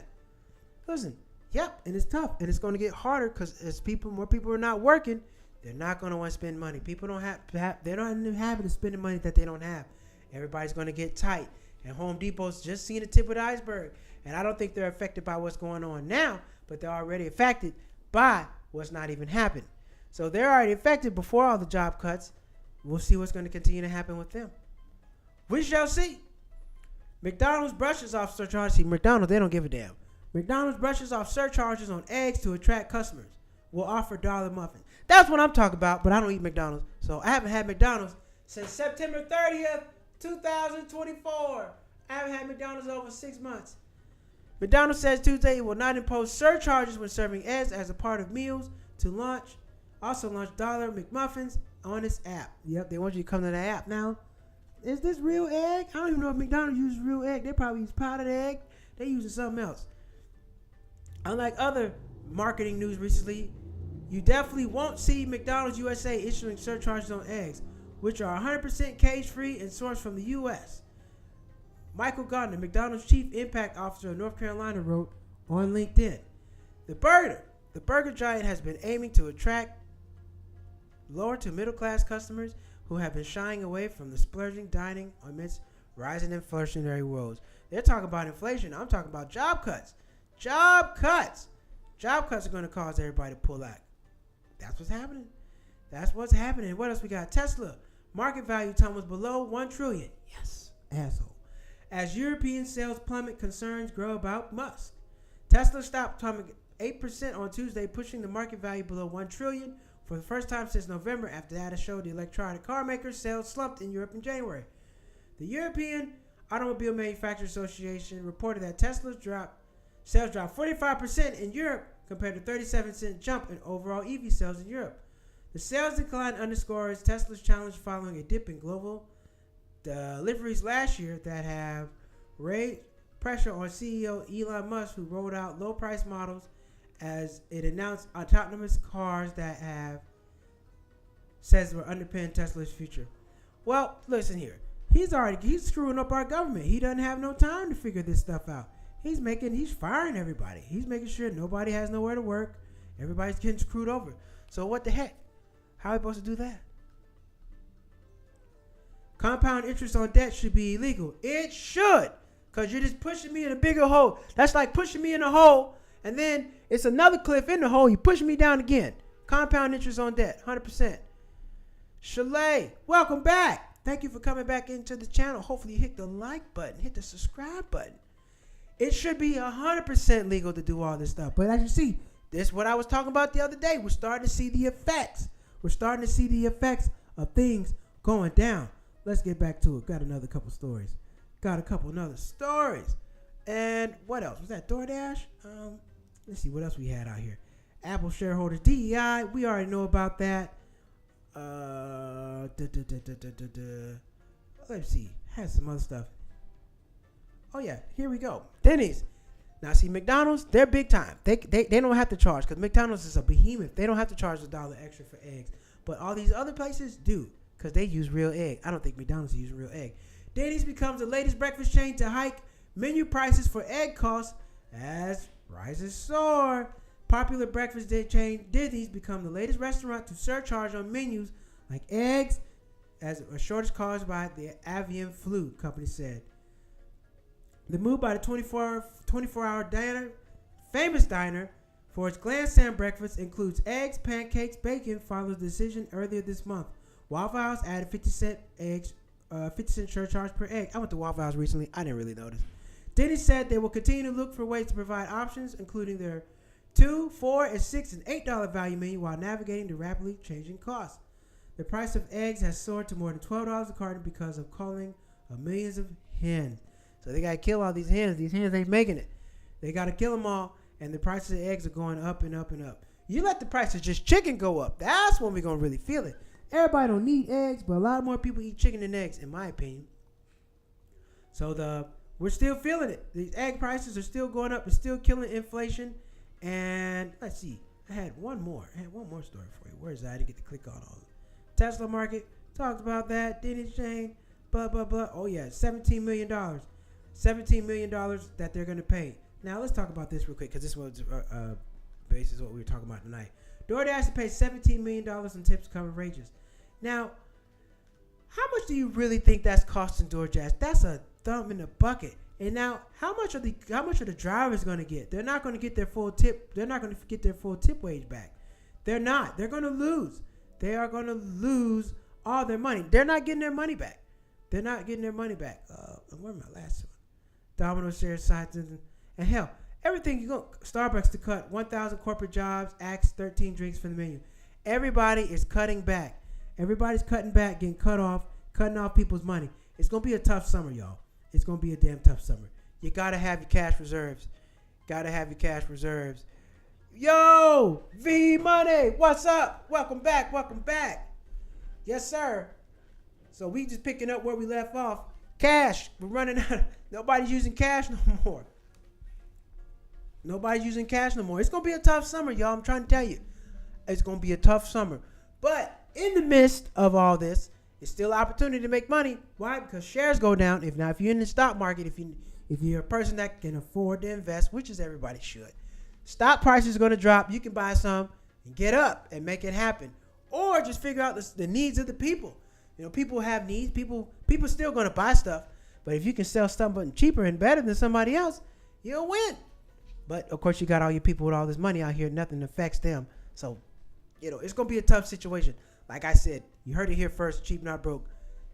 Listen, yep, and it's tough, and it's going to get harder because as more people are not working, They're not going to want to spend money. People don't have they're not in the habit of spending money that they don't have. Everybody's going to get tight. And Home Depot's just seen the tip of the iceberg. And I don't think they're affected by what's going on now, but they're already affected by what's not even happened. So they're already affected before all the job cuts. We'll see what's going to continue to happen with them. We shall see. McDonald's brushes off surcharges. See, McDonald's, they don't give a damn. McDonald's brushes off surcharges on eggs to attract customers. Will offer dollar muffins. That's what I'm talking about, but I don't eat McDonald's. So I haven't had McDonald's since September 30th, 2024. I haven't had McDonald's over 6 months. McDonald's says Tuesday it will not impose surcharges when serving eggs as a part of meals to launch. Also launch dollar McMuffins on its app. Yep, they want you to come to the app now. Is this real egg? I don't even know if McDonald's uses real egg. They probably use powdered egg. They using something else. Unlike other marketing news recently, you definitely won't see McDonald's USA issuing surcharges on eggs, which are 100% cage-free and sourced from the U.S. Michael Gardner, McDonald's Chief Impact Officer of North Carolina, wrote on LinkedIn, The burger giant has been aiming to attract lower to middle-class customers who have been shying away from the splurging dining amidst rising inflationary woes. They're talking about inflation. I'm talking about job cuts. Job cuts. Job cuts are going to cause everybody to pull out. That's what's happening. That's what's happening. What else we got? Tesla. Market value tumbles below $1 trillion. Yes, asshole. As European sales plummet, concerns grow about Musk. Tesla stock plummeted 8% on Tuesday, pushing the market value below $1 trillion for the first time since November after data showed the electronic car maker's sales slumped in Europe in January. The European Automobile Manufacturers Association reported that Tesla's sales dropped 45% in Europe compared to 37% jump in overall EV sales in Europe. The sales decline underscores Tesla's challenge following a dip in global deliveries last year that have raised pressure on CEO Elon Musk, who rolled out low-price models as it announced autonomous cars that says will underpin Tesla's future. Well, listen here. He's screwing up our government. He doesn't have no time to figure this stuff out. He's firing everybody. He's making sure nobody has nowhere to work. Everybody's getting screwed over. So what the heck? How are we supposed to do that? Compound interest on debt should be illegal. It should, because you're just pushing me in a bigger hole. That's like pushing me in a hole, and then it's another cliff in the hole. You push me down again. Compound interest on debt, 100%. Chalet, welcome back. Thank you for coming back into the channel. Hopefully you hit the like button, hit the subscribe button. It should be 100% legal to do all this stuff. But as you see, this is what I was talking about the other day. We're starting to see the effects. We're starting to see the effects of things going down. Let's get back to it. Got another couple stories. And what else? Was that DoorDash? Let's see what else we had out here. Apple shareholders, DEI. We already know about that. Let's see. Had some other stuff. Oh yeah, here we go. Denny's. Now see, McDonald's, they're big time. They don't have to charge because McDonald's is a behemoth. They don't have to charge $1 extra for eggs. But all these other places do because they use real egg. I don't think McDonald's uses real egg. Denny's becomes the latest breakfast chain to hike menu prices for egg costs as prices soar. Popular breakfast chain Denny's become the latest restaurant to surcharge on menus like eggs as a shortage caused by the avian flu, company said. The move by the 24-hour diner, famous diner, for its Grand Slam breakfast includes eggs, pancakes, bacon, follows the decision earlier this month. Waffle House added 50-cent surcharge per egg. I went to Waffle House recently. I didn't really notice. Denny's said they will continue to look for ways to provide options, including their $2, $4, and $6 and $8 value menu while navigating the rapidly changing costs. The price of eggs has soared to more than $12 a carton because of culling of millions of hens. So they got to kill all these hens. These hens ain't making it. They got to kill them all, and the prices of eggs are going up and up and up. You let the price of just chicken go up. That's when we're going to really feel it. Everybody don't need eggs, but a lot more people eat chicken than eggs, in my opinion. So we're still feeling it. These egg prices are still going up. It's still killing inflation. And let's see. I had one more story for you. Where is that? I didn't get to click on all of it. Tesla market. Talked about that. Denny's chain. Blah, blah, blah. Oh, yeah. $17 million. $17 million that they're going to pay. Now, let's talk about this real quick because this was basically what we were talking about tonight. DoorDash to pay $17 million in tips to cover wages. Now, how much do you really think that's costing DoorDash? That's a thumb in the bucket. And now, how much are the drivers going to get? They're not going to get their full tip. They're not going to get their full tip wage back. They're not. They're going to lose. They are going to lose all their money. They're not getting their money back. They're not getting their money back. Where's my last one? Domino's shares sites and hell, everything you go. Starbucks to cut 1,000 corporate jobs, axed 13 drinks from the menu. Everybody is cutting back. Everybody's cutting back, getting cut off, cutting off people's money. It's gonna be a tough summer, y'all. It's gonna be a damn tough summer. You gotta have your cash reserves. Gotta have your cash reserves. Yo, V Money, what's up? Welcome back. Welcome back. Yes, sir. So we just picking up where we left off. Cash. We're running out. Nobody's using cash no more. Nobody's using cash no more. It's going to be a tough summer, y'all. I'm trying to tell you. It's going to be a tough summer. But in the midst of all this, it's still an opportunity to make money. Why? Because shares go down. If you're in the stock market, if you're a person that can afford to invest, which is everybody should, stock prices are going to drop. You can buy some and get up and make it happen. Or just figure out the needs of the people. You know, people have needs. People still going to buy stuff. But if you can sell something cheaper and better than somebody else, you'll win. But, of course, you got all your people with all this money out here. Nothing affects them. So, you know, it's going to be a tough situation. Like I said, you heard it here first, cheap not broke.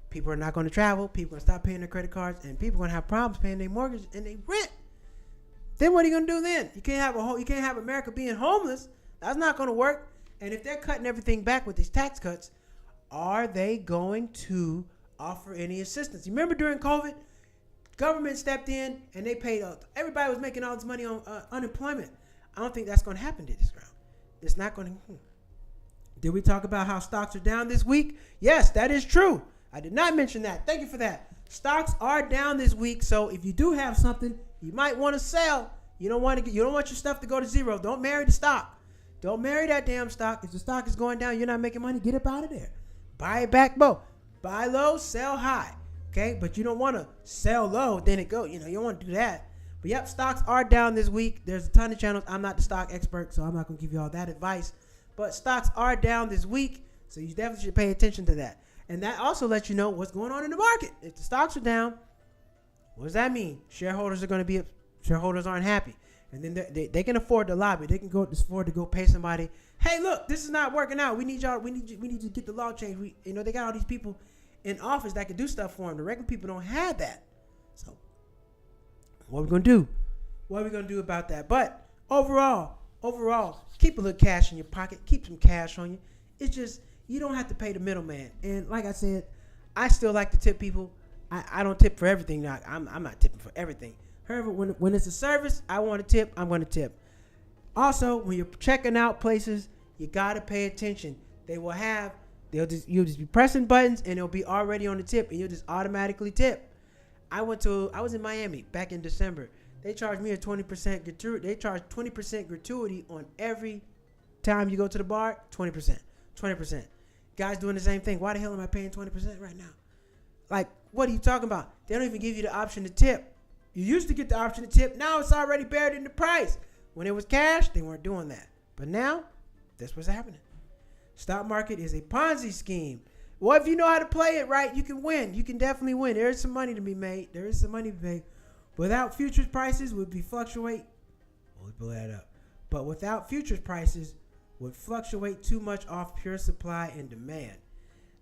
People are not going to travel. People are going to stop paying their credit cards. And people are going to have problems paying their mortgage and their rent. Then what are you going to do then? You can't have America being homeless. That's not going to work. And if they're cutting everything back with these tax cuts, are they going to offer any assistance? You remember during COVID, government stepped in and they paid out. Everybody was making all this money on unemployment. I don't think that's going to happen to this round. It's not going to. Did we talk about how stocks are down this week? Yes, that is true. I did not mention that. Thank you for that. Stocks are down this week, so if you do have something, you might want to sell. You don't want your stuff to go to zero. Don't marry the stock. Don't marry that damn stock. If the stock is going down, you're not making money. Get up out of there. Buy it back low. Buy low, sell high. Okay, but you don't want to sell low, then it go. You don't want to do that. But yep, stocks are down this week. There's a ton of channels. I'm not the stock expert, so I'm not going to give you all that advice. But stocks are down this week, so you definitely should pay attention to that. And that also lets you know what's going on in the market. If the stocks are down, what does that mean? Shareholders aren't happy. And then they can afford to lobby. They can afford to go pay somebody. Hey, look, this is not working out. We need y'all. We need you to get the law changed. They got all these people in office that can do stuff for them. The regular people don't have that. So, what are we gonna do? What are we gonna do about that? But overall, keep a little cash in your pocket. Keep some cash on you. It's just you don't have to pay the middleman. And like I said, I still like to tip people. I don't tip for everything. Now, I'm not tipping for everything. However, when it's a service, I want to tip. I'm going to tip. Also, when you're checking out places, you got to pay attention. You'll just be pressing buttons and it'll be already on the tip and you'll just automatically tip. I was in Miami back in December. They charged me a 20% gratuity. They charge 20% gratuity on every time you go to the bar. 20%. Guys doing the same thing. Why the hell am I paying 20% right now? Like, what are you talking about? They don't even give you the option to tip. You used to get the option to tip. Now it's already buried in the price. When it was cash, they weren't doing that. But now, that's what's happening. Stock market is a Ponzi scheme. Well, if you know how to play it right, you can win. You can definitely win. There is some money to be made. Without futures prices would be fluctuate. We'll blow that up. But without futures prices would fluctuate too much off pure supply and demand.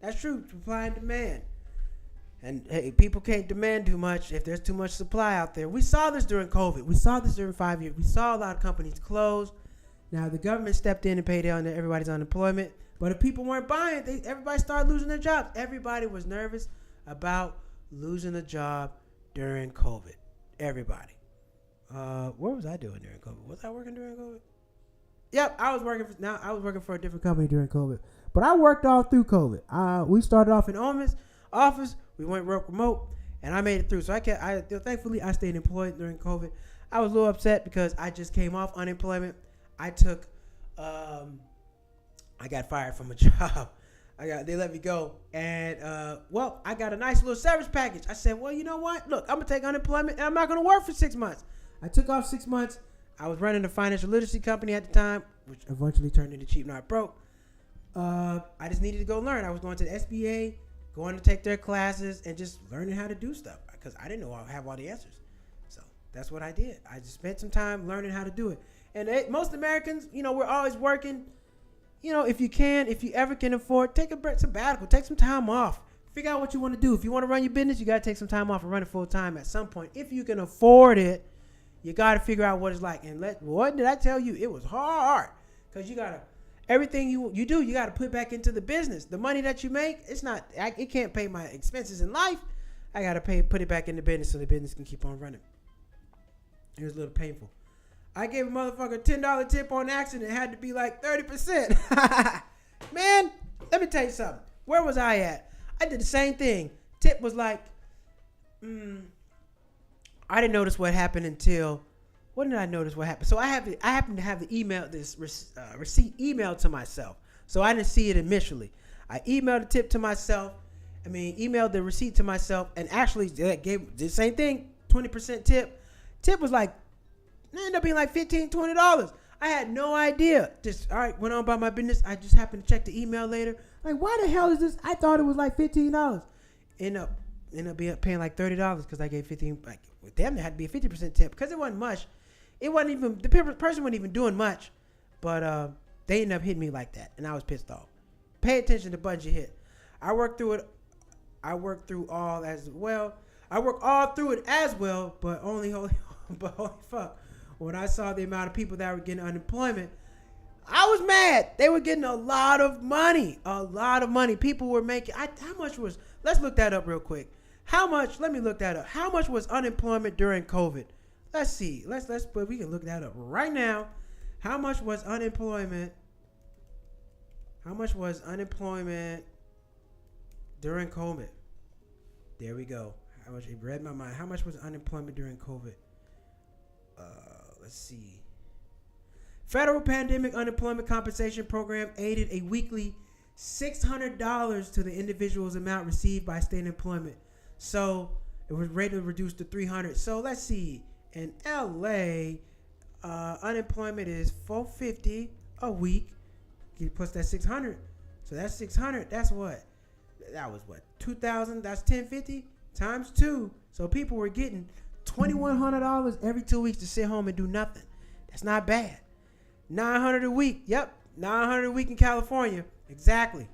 That's true. Supply and demand. And hey, people can't demand too much if there's too much supply out there. We saw this during COVID. We saw this during 5 years. We saw a lot of companies close. Now the government stepped in and paid down everybody's unemployment. But if people weren't buying, everybody started losing their jobs. Everybody was nervous about losing a job during COVID. Everybody. What was I doing during COVID? Was I working during COVID? Yep, I was working for a different company during COVID. But I worked all through COVID. We started off in office. We went work remote, and I made it through. So thankfully, I stayed employed during COVID. I was a little upset because I just came off unemployment. I got fired from a job. They let me go, and I got a nice little severance package. I said, well, you know what? Look, I'm gonna take unemployment, and I'm not gonna work for 6 months. I took off 6 months. I was running a financial literacy company at the time, which eventually turned into Cheap Not Broke. I just needed to go learn. I was going to the SBA, going to take their classes, and just learning how to do stuff because I didn't know I have all the answers. So that's what I did. I just spent some time learning how to do it. And most Americans, we're always working. If you ever can afford, take a break, sabbatical, take some time off. Figure out what you want to do. If you want to run your business, you got to take some time off and run it full time at some point. If you can afford it, you got to figure out what it's like. And what did I tell you? It was hard because you got to, everything you do, you got to put back into the business. The money that you make, it can't pay my expenses in life. I got to put it back in the business so the business can keep on running. It was a little painful. I gave a motherfucker a $10 tip on accident. It had to be like 30%. Man, let me tell you something. Where was I at? I did the same thing. Tip was like, I didn't notice what happened until, when did I notice what happened? So I happened to have the email, this receipt emailed to myself. So I didn't see it initially. I emailed the tip to myself. Emailed the receipt to myself and actually gave the same thing, 20% tip. Tip was like, it ended up being like $15, $20. I had no idea. Just, all right, went on about my business. I just happened to check the email later. Like, why the hell is this? I thought it was like $15. End up paying like $30 because I gave 15. Like, with them, there had to be a 50% tip because it wasn't much. It wasn't even, the person wasn't even doing much. But they ended up hitting me like that, and I was pissed off. Pay attention to buttons you hit. I worked through it. I worked through all as well. I worked all through it as well, but holy fuck. When I saw the amount of people that were getting unemployment, I was mad. They were getting a lot of money. A lot of money. People were making, how much was, let's look that up real quick. Let me look that up. How much was unemployment during COVID? Let's see. But we can look that up right now. How much was unemployment? How much was unemployment during COVID? There we go. It read my mind. How much was unemployment during COVID? Let's see. Federal Pandemic Unemployment Compensation Program aided a weekly $600 to the individual's amount received by state employment. So it was rated reduced to $300. So let's see. In LA, unemployment is $450 a week. Plus that $600. So that's $600. That's what? That was what? $2,000. That's $1,050 times 2. So people were getting $2,100 every 2 weeks to sit home and do nothing. That's not bad. $900 a week. Yep, $900 a week in California. Exactly.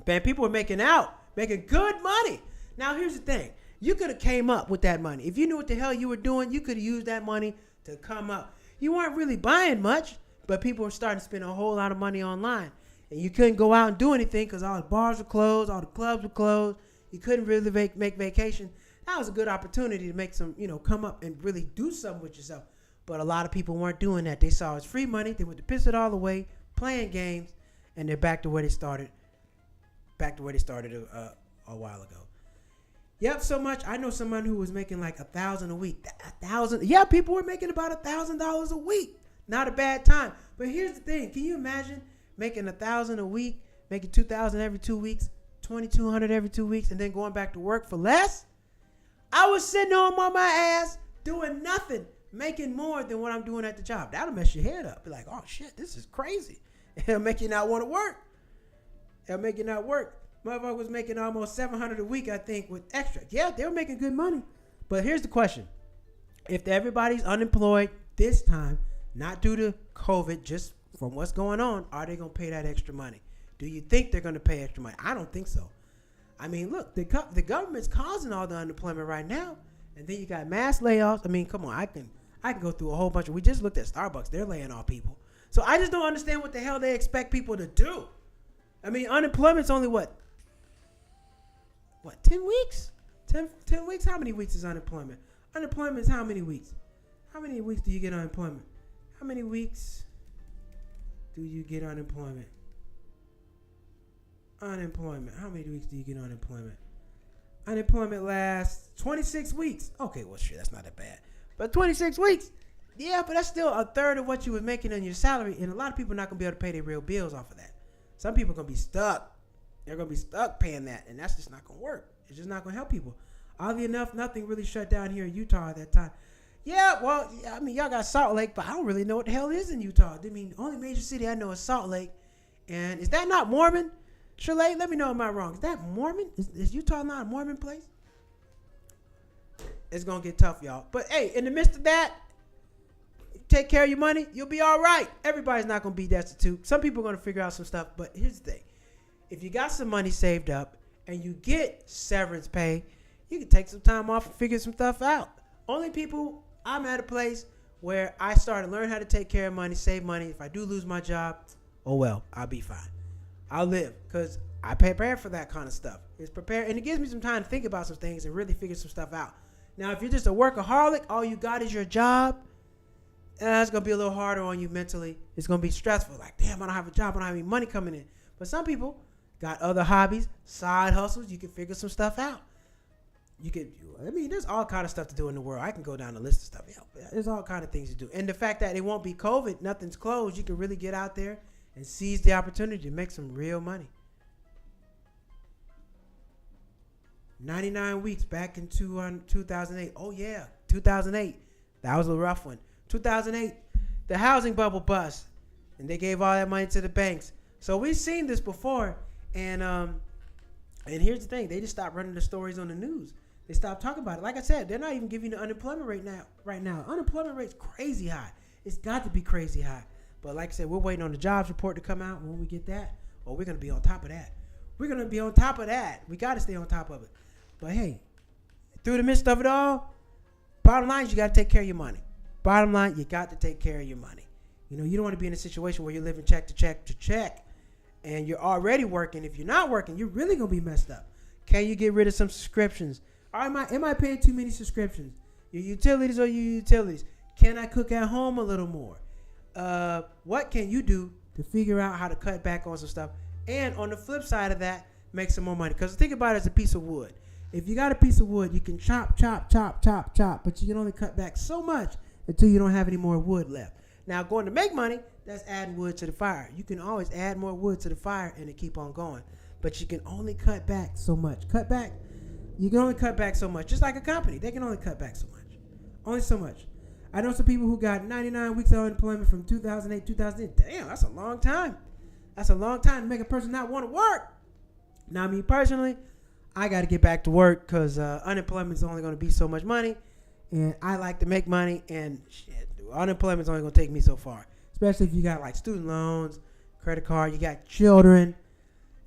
Man, people were making good money. Now here's the thing. You could have came up with that money. If you knew what the hell you were doing, you could have used that money to come up. You weren't really buying much, but people were starting to spend a whole lot of money online. And you couldn't go out and do anything because all the bars were closed, all the clubs were closed. You couldn't really make vacation. That was a good opportunity to make some, come up and really do something with yourself. But a lot of people weren't doing that. They saw it as free money. They went to piss it all away, playing games, and they're back to where they started. A while ago. Yep, so much. I know someone who was making like $1,000 a week. $1,000. Yeah, people were making about $1,000 a week. Not a bad time. But here's the thing. Can you imagine making $1,000 a week, making $2,000 every 2 weeks, $2,200 every 2 weeks, and then going back to work for less? I was sitting home on my ass doing nothing, making more than what I'm doing at the job. That'll mess your head up. Be like, oh shit, this is crazy. It'll make you not want to work. Motherfucker was making almost $700 a week, I think, with extra. Yeah, they were making good money. But here's the question. If everybody's unemployed this time, not due to COVID, just from what's going on, are they going to pay that extra money? Do you think they're going to pay extra money? I don't think so. Look, the government's causing all the unemployment right now. And then you got mass layoffs. Come on, I can go through a whole bunch of, we just looked at Starbucks. They're laying off people. So I just don't understand what the hell they expect people to do. Unemployment's only what, 10 weeks? 10 weeks? How many weeks is unemployment? Unemployment is how many weeks? How many weeks do you get unemployment? How many weeks do you get unemployment? Unemployment. How many weeks do you get unemployment? Unemployment lasts 26 weeks. Okay, well, shit, that's not that bad. But 26 weeks, yeah, but that's still a third of what you were making on your salary, and a lot of people are not going to be able to pay their real bills off of that. Some people are going to be stuck. They're going to be stuck paying that, and that's just not going to work. It's just not going to help people. Oddly enough, nothing really shut down here in Utah at that time. Yeah, well, I mean, y'all got Salt Lake, but I don't really know what the hell is in Utah. I mean, the only major city I know is Salt Lake. And is that not Mormon? Shirley, let me know, am I wrong? Is that Mormon? Is Utah not a Mormon place? It's going to get tough, y'all. But, hey, in the midst of that, take care of your money, you'll be all right. Everybody's not going to be destitute. Some people are going to figure out some stuff. But here's the thing. If you got some money saved up and you get severance pay, you can take some time off and figure some stuff out. Only people, I'm at a place where I started to learn how to take care of money, save money. If I do lose my job, oh well, I'll be fine. I'll live because I prepare for that kind of stuff. It's prepared, and it gives me some time to think about some things and really figure some stuff out. Now, if you're just a workaholic, all you got is your job, it's going to be a little harder on you mentally. It's going to be stressful. Like, damn, I don't have a job. I don't have any money coming in. But some people got other hobbies, side hustles. You can figure some stuff out. There's all kind of stuff to do in the world. I can go down the list of stuff. Yeah, there's all kind of things to do. And the fact that it won't be COVID, nothing's closed, you can really get out there and seize the opportunity to make some real money. 99 weeks back in 2008. Oh, yeah, 2008. That was a rough one. 2008, the housing bubble bust, and they gave all that money to the banks. So we've seen this before, and here's the thing. They just stopped running the stories on the news. They stopped talking about it. Like I said, they're not even giving the unemployment rate right now. Unemployment rate's crazy high. It's got to be crazy high. But like I said, we're waiting on the jobs report to come out. When we get that, we're going to be on top of that. We're going to be on top of that. We got to stay on top of it. But hey, through the midst of it all, bottom line is you got to take care of your money. Bottom line, you got to take care of your money. You don't want to be in a situation where you're living check to check to check, and you're already working. If you're not working, you're really going to be messed up. Can you get rid of some subscriptions? Or am I paying too many subscriptions? Your utilities or your utilities? Can I cook at home a little more? What can you do to figure out how to cut back on some stuff? And on the flip side of that, make some more money. Because think about it as a piece of wood. If you got a piece of wood, you can chop, but you can only cut back so much until you don't have any more wood left. Now, going to make money, that's adding wood to the fire. You can always add more wood to the fire and it keep on going. But you can only cut back so much. You can only cut back so much. Just like a company, they can only cut back so much. Only so much. I know some people who got 99 weeks of unemployment from 2008, 2010. Damn, that's a long time. That's a long time to make a person not want to work. Now, me personally, I got to get back to work because unemployment is only going to be so much money. And I like to make money. And shit, unemployment is only going to take me so far. Especially if you got like student loans, credit card, you got children.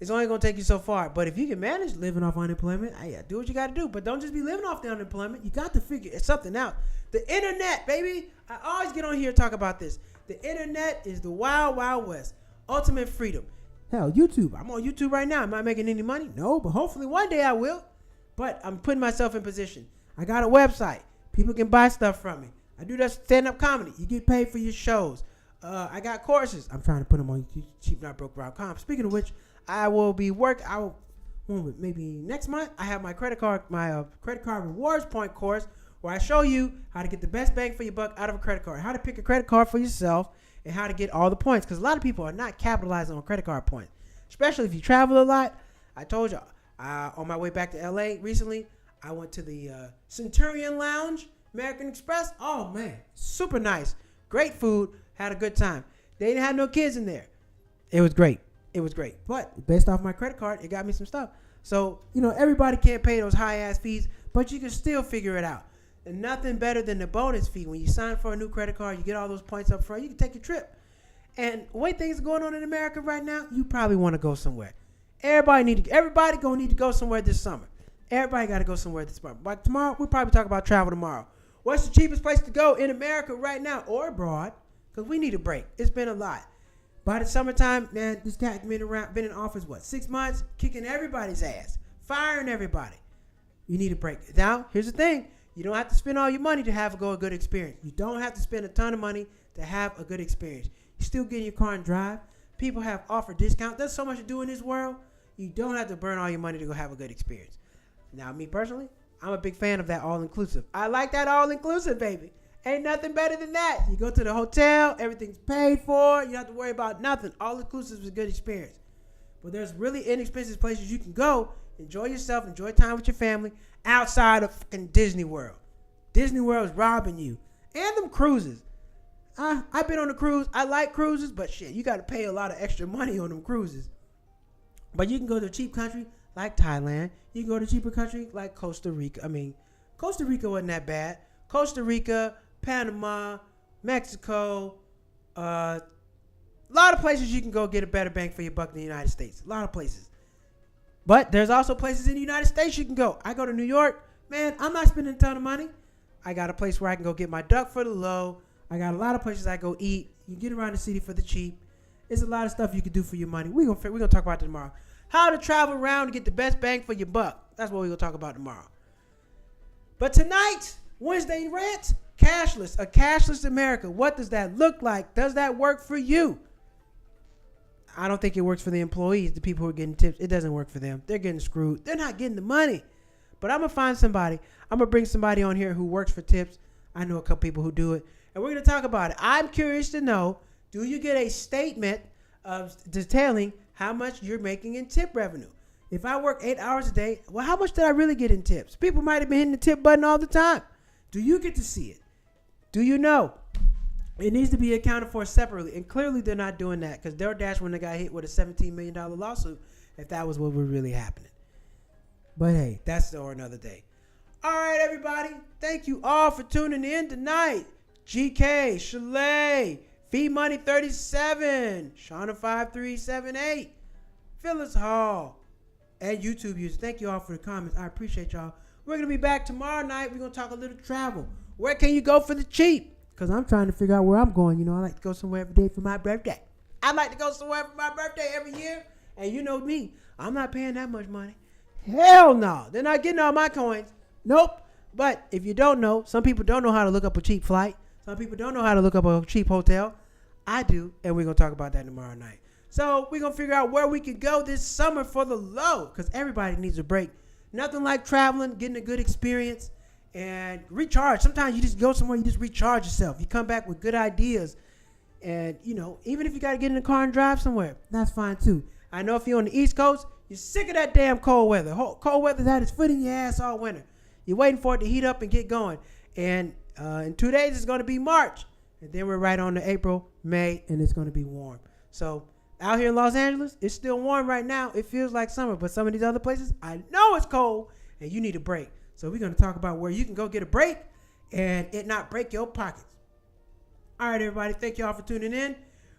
It's only going to take you so far. But if you can manage living off unemployment, do what you got to do. But don't just be living off the unemployment. You got to figure something out. The internet, baby. I always get on here and talk about this. The internet is the wild, wild west. Ultimate freedom. Hell, YouTube. I'm on YouTube right now. Am I making any money? No, but hopefully one day I will. But I'm putting myself in position. I got a website. People can buy stuff from me. I do that stand-up comedy. You get paid for your shows. I got courses. I'm trying to put them on cheapnotbroke.com. Speaking of which, I will be maybe next month. I have my credit card rewards point course where I show you how to get the best bang for your buck out of a credit card, how to pick a credit card for yourself, and how to get all the points. Because a lot of people are not capitalizing on credit card points, especially if you travel a lot. I told you, on my way back to LA recently, I went to the Centurion Lounge, American Express. Oh, man, super nice. Great food. Had a good time. They didn't have no kids in there. It was great. But based off my credit card, it got me some stuff. So, everybody can't pay those high-ass fees, but you can still figure it out. And nothing better than the bonus fee. When you sign for a new credit card, you get all those points up front, you can take a trip. And the way things are going on in America right now, you probably want to go somewhere. Everybody going to need to go somewhere this summer. Everybody got to go somewhere this summer. But tomorrow, we'll probably talk about travel tomorrow. What's the cheapest place to go in America right now or abroad? Because we need a break. It's been a lot. By the summertime, man, this guy's been in office, 6 months, kicking everybody's ass, firing everybody. You need a break. Now, here's the thing. You don't have to spend all your money to have a good experience. You don't have to spend a ton of money to have a good experience. You still get in your car and drive. People have offer discounts. There's so much to do in this world. You don't have to burn all your money to go have a good experience. Now, me personally, I'm a big fan of that all-inclusive. I like that all-inclusive, baby. Ain't nothing better than that. You go to the hotel, everything's paid for. You don't have to worry about nothing. All-inclusive is a good experience. But there's really inexpensive places you can go, enjoy yourself, enjoy time with your family, outside of fucking Disney World. Disney World is robbing you. And them cruises. I've been on a cruise. I like cruises, but shit, you got to pay a lot of extra money on them cruises. But you can go to a cheap country like Thailand. You can go to a cheaper country like Costa Rica. I mean, Costa Rica wasn't that bad. Costa Rica, Panama, Mexico, a lot of places you can go get a better bang for your buck in the United States. A lot of places. But there's also places in the United States you can go. I go to New York. Man, I'm not spending a ton of money. I got a place where I can go get my duck for the low. I got a lot of places I go eat. You get around the city for the cheap. It's a lot of stuff you can do for your money. We're gonna talk about that tomorrow. How to travel around to get the best bang for your buck. That's what we're gonna talk about tomorrow. But tonight, Wednesday rant, cashless, a cashless America. What does that look like? Does that work for you? I don't think it works for the employees, the people who are getting tips. It doesn't work for them. They're getting screwed. They're not getting the money. But I'm gonna find somebody. I'm gonna bring somebody on here who works for tips. I know a couple people who do it. And we're going to talk about it. I'm curious to know, do you get a statement of detailing how much you're making in tip revenue? If I work 8 hours a day, well, how much did I really get in tips? People might have been hitting the tip button all the time. Do you get to see it? Do you know? It needs to be accounted for separately. And clearly they're not doing that because DoorDash wouldn't have got hit with a $17 million lawsuit if that was what was really happening. But hey, that's for another day. All right, everybody. Thank you all for tuning in tonight. GK, Chalet, Fee Money 37, Shauna 5378, Phyllis Hall, and YouTube users. Thank you all for the comments. I appreciate y'all. We're going to be back tomorrow night. We're going to talk a little travel. Where can you go for the cheap? Because I'm trying to figure out where I'm going. You know, I like to go somewhere every day for my birthday. I like to go somewhere for my birthday every year. And you know me, I'm not paying that much money. Hell no. They're not getting all my coins. Nope. But if you don't know, some people don't know how to look up a cheap flight. Some people don't know how to look up a cheap hotel. I do, and we're going to talk about that tomorrow night. So we're going to figure out where we can go this summer for the low, because everybody needs a break. Nothing like traveling, getting a good experience, and recharge. Sometimes you just go somewhere, you just recharge yourself. You come back with good ideas, and, you know, even if you got to get in the car and drive somewhere, that's fine too. I know if you're on the East Coast, you're sick of that damn cold weather. Cold weather's had its foot in your ass all winter. You're waiting for it to heat up and get going. And in 2 days, it's going to be March. And then we're right on to April, May, and it's going to be warm. So out here in Los Angeles, it's still warm right now. It feels like summer. But some of these other places, I know it's cold, and you need a break. So we're going to talk about where you can go get a break and it not break your pockets. All right, everybody. Thank you all for tuning in.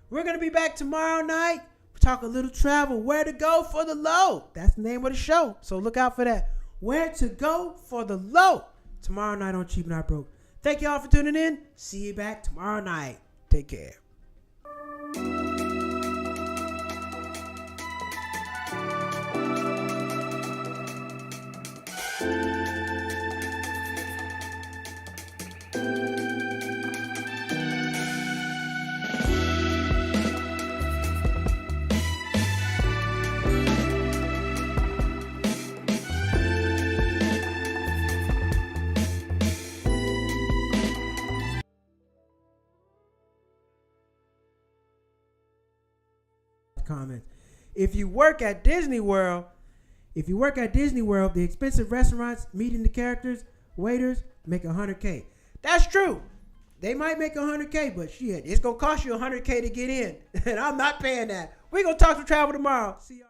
We're going to be back tomorrow night. We'll talk a little travel. Where to go for the low. That's the name of the show. So look out for that. Where to go for the low. Tomorrow night on Cheap Not Broke. Thank you all for tuning in. See you back tomorrow night. Take care. Comments. If you work at Disney World, the expensive restaurants, meeting the characters, waiters, make $100K. That's true. They might make $100K, but shit, it's gonna cost you $100K to get in, and I'm not paying that. We're gonna talk to travel tomorrow. See y'all.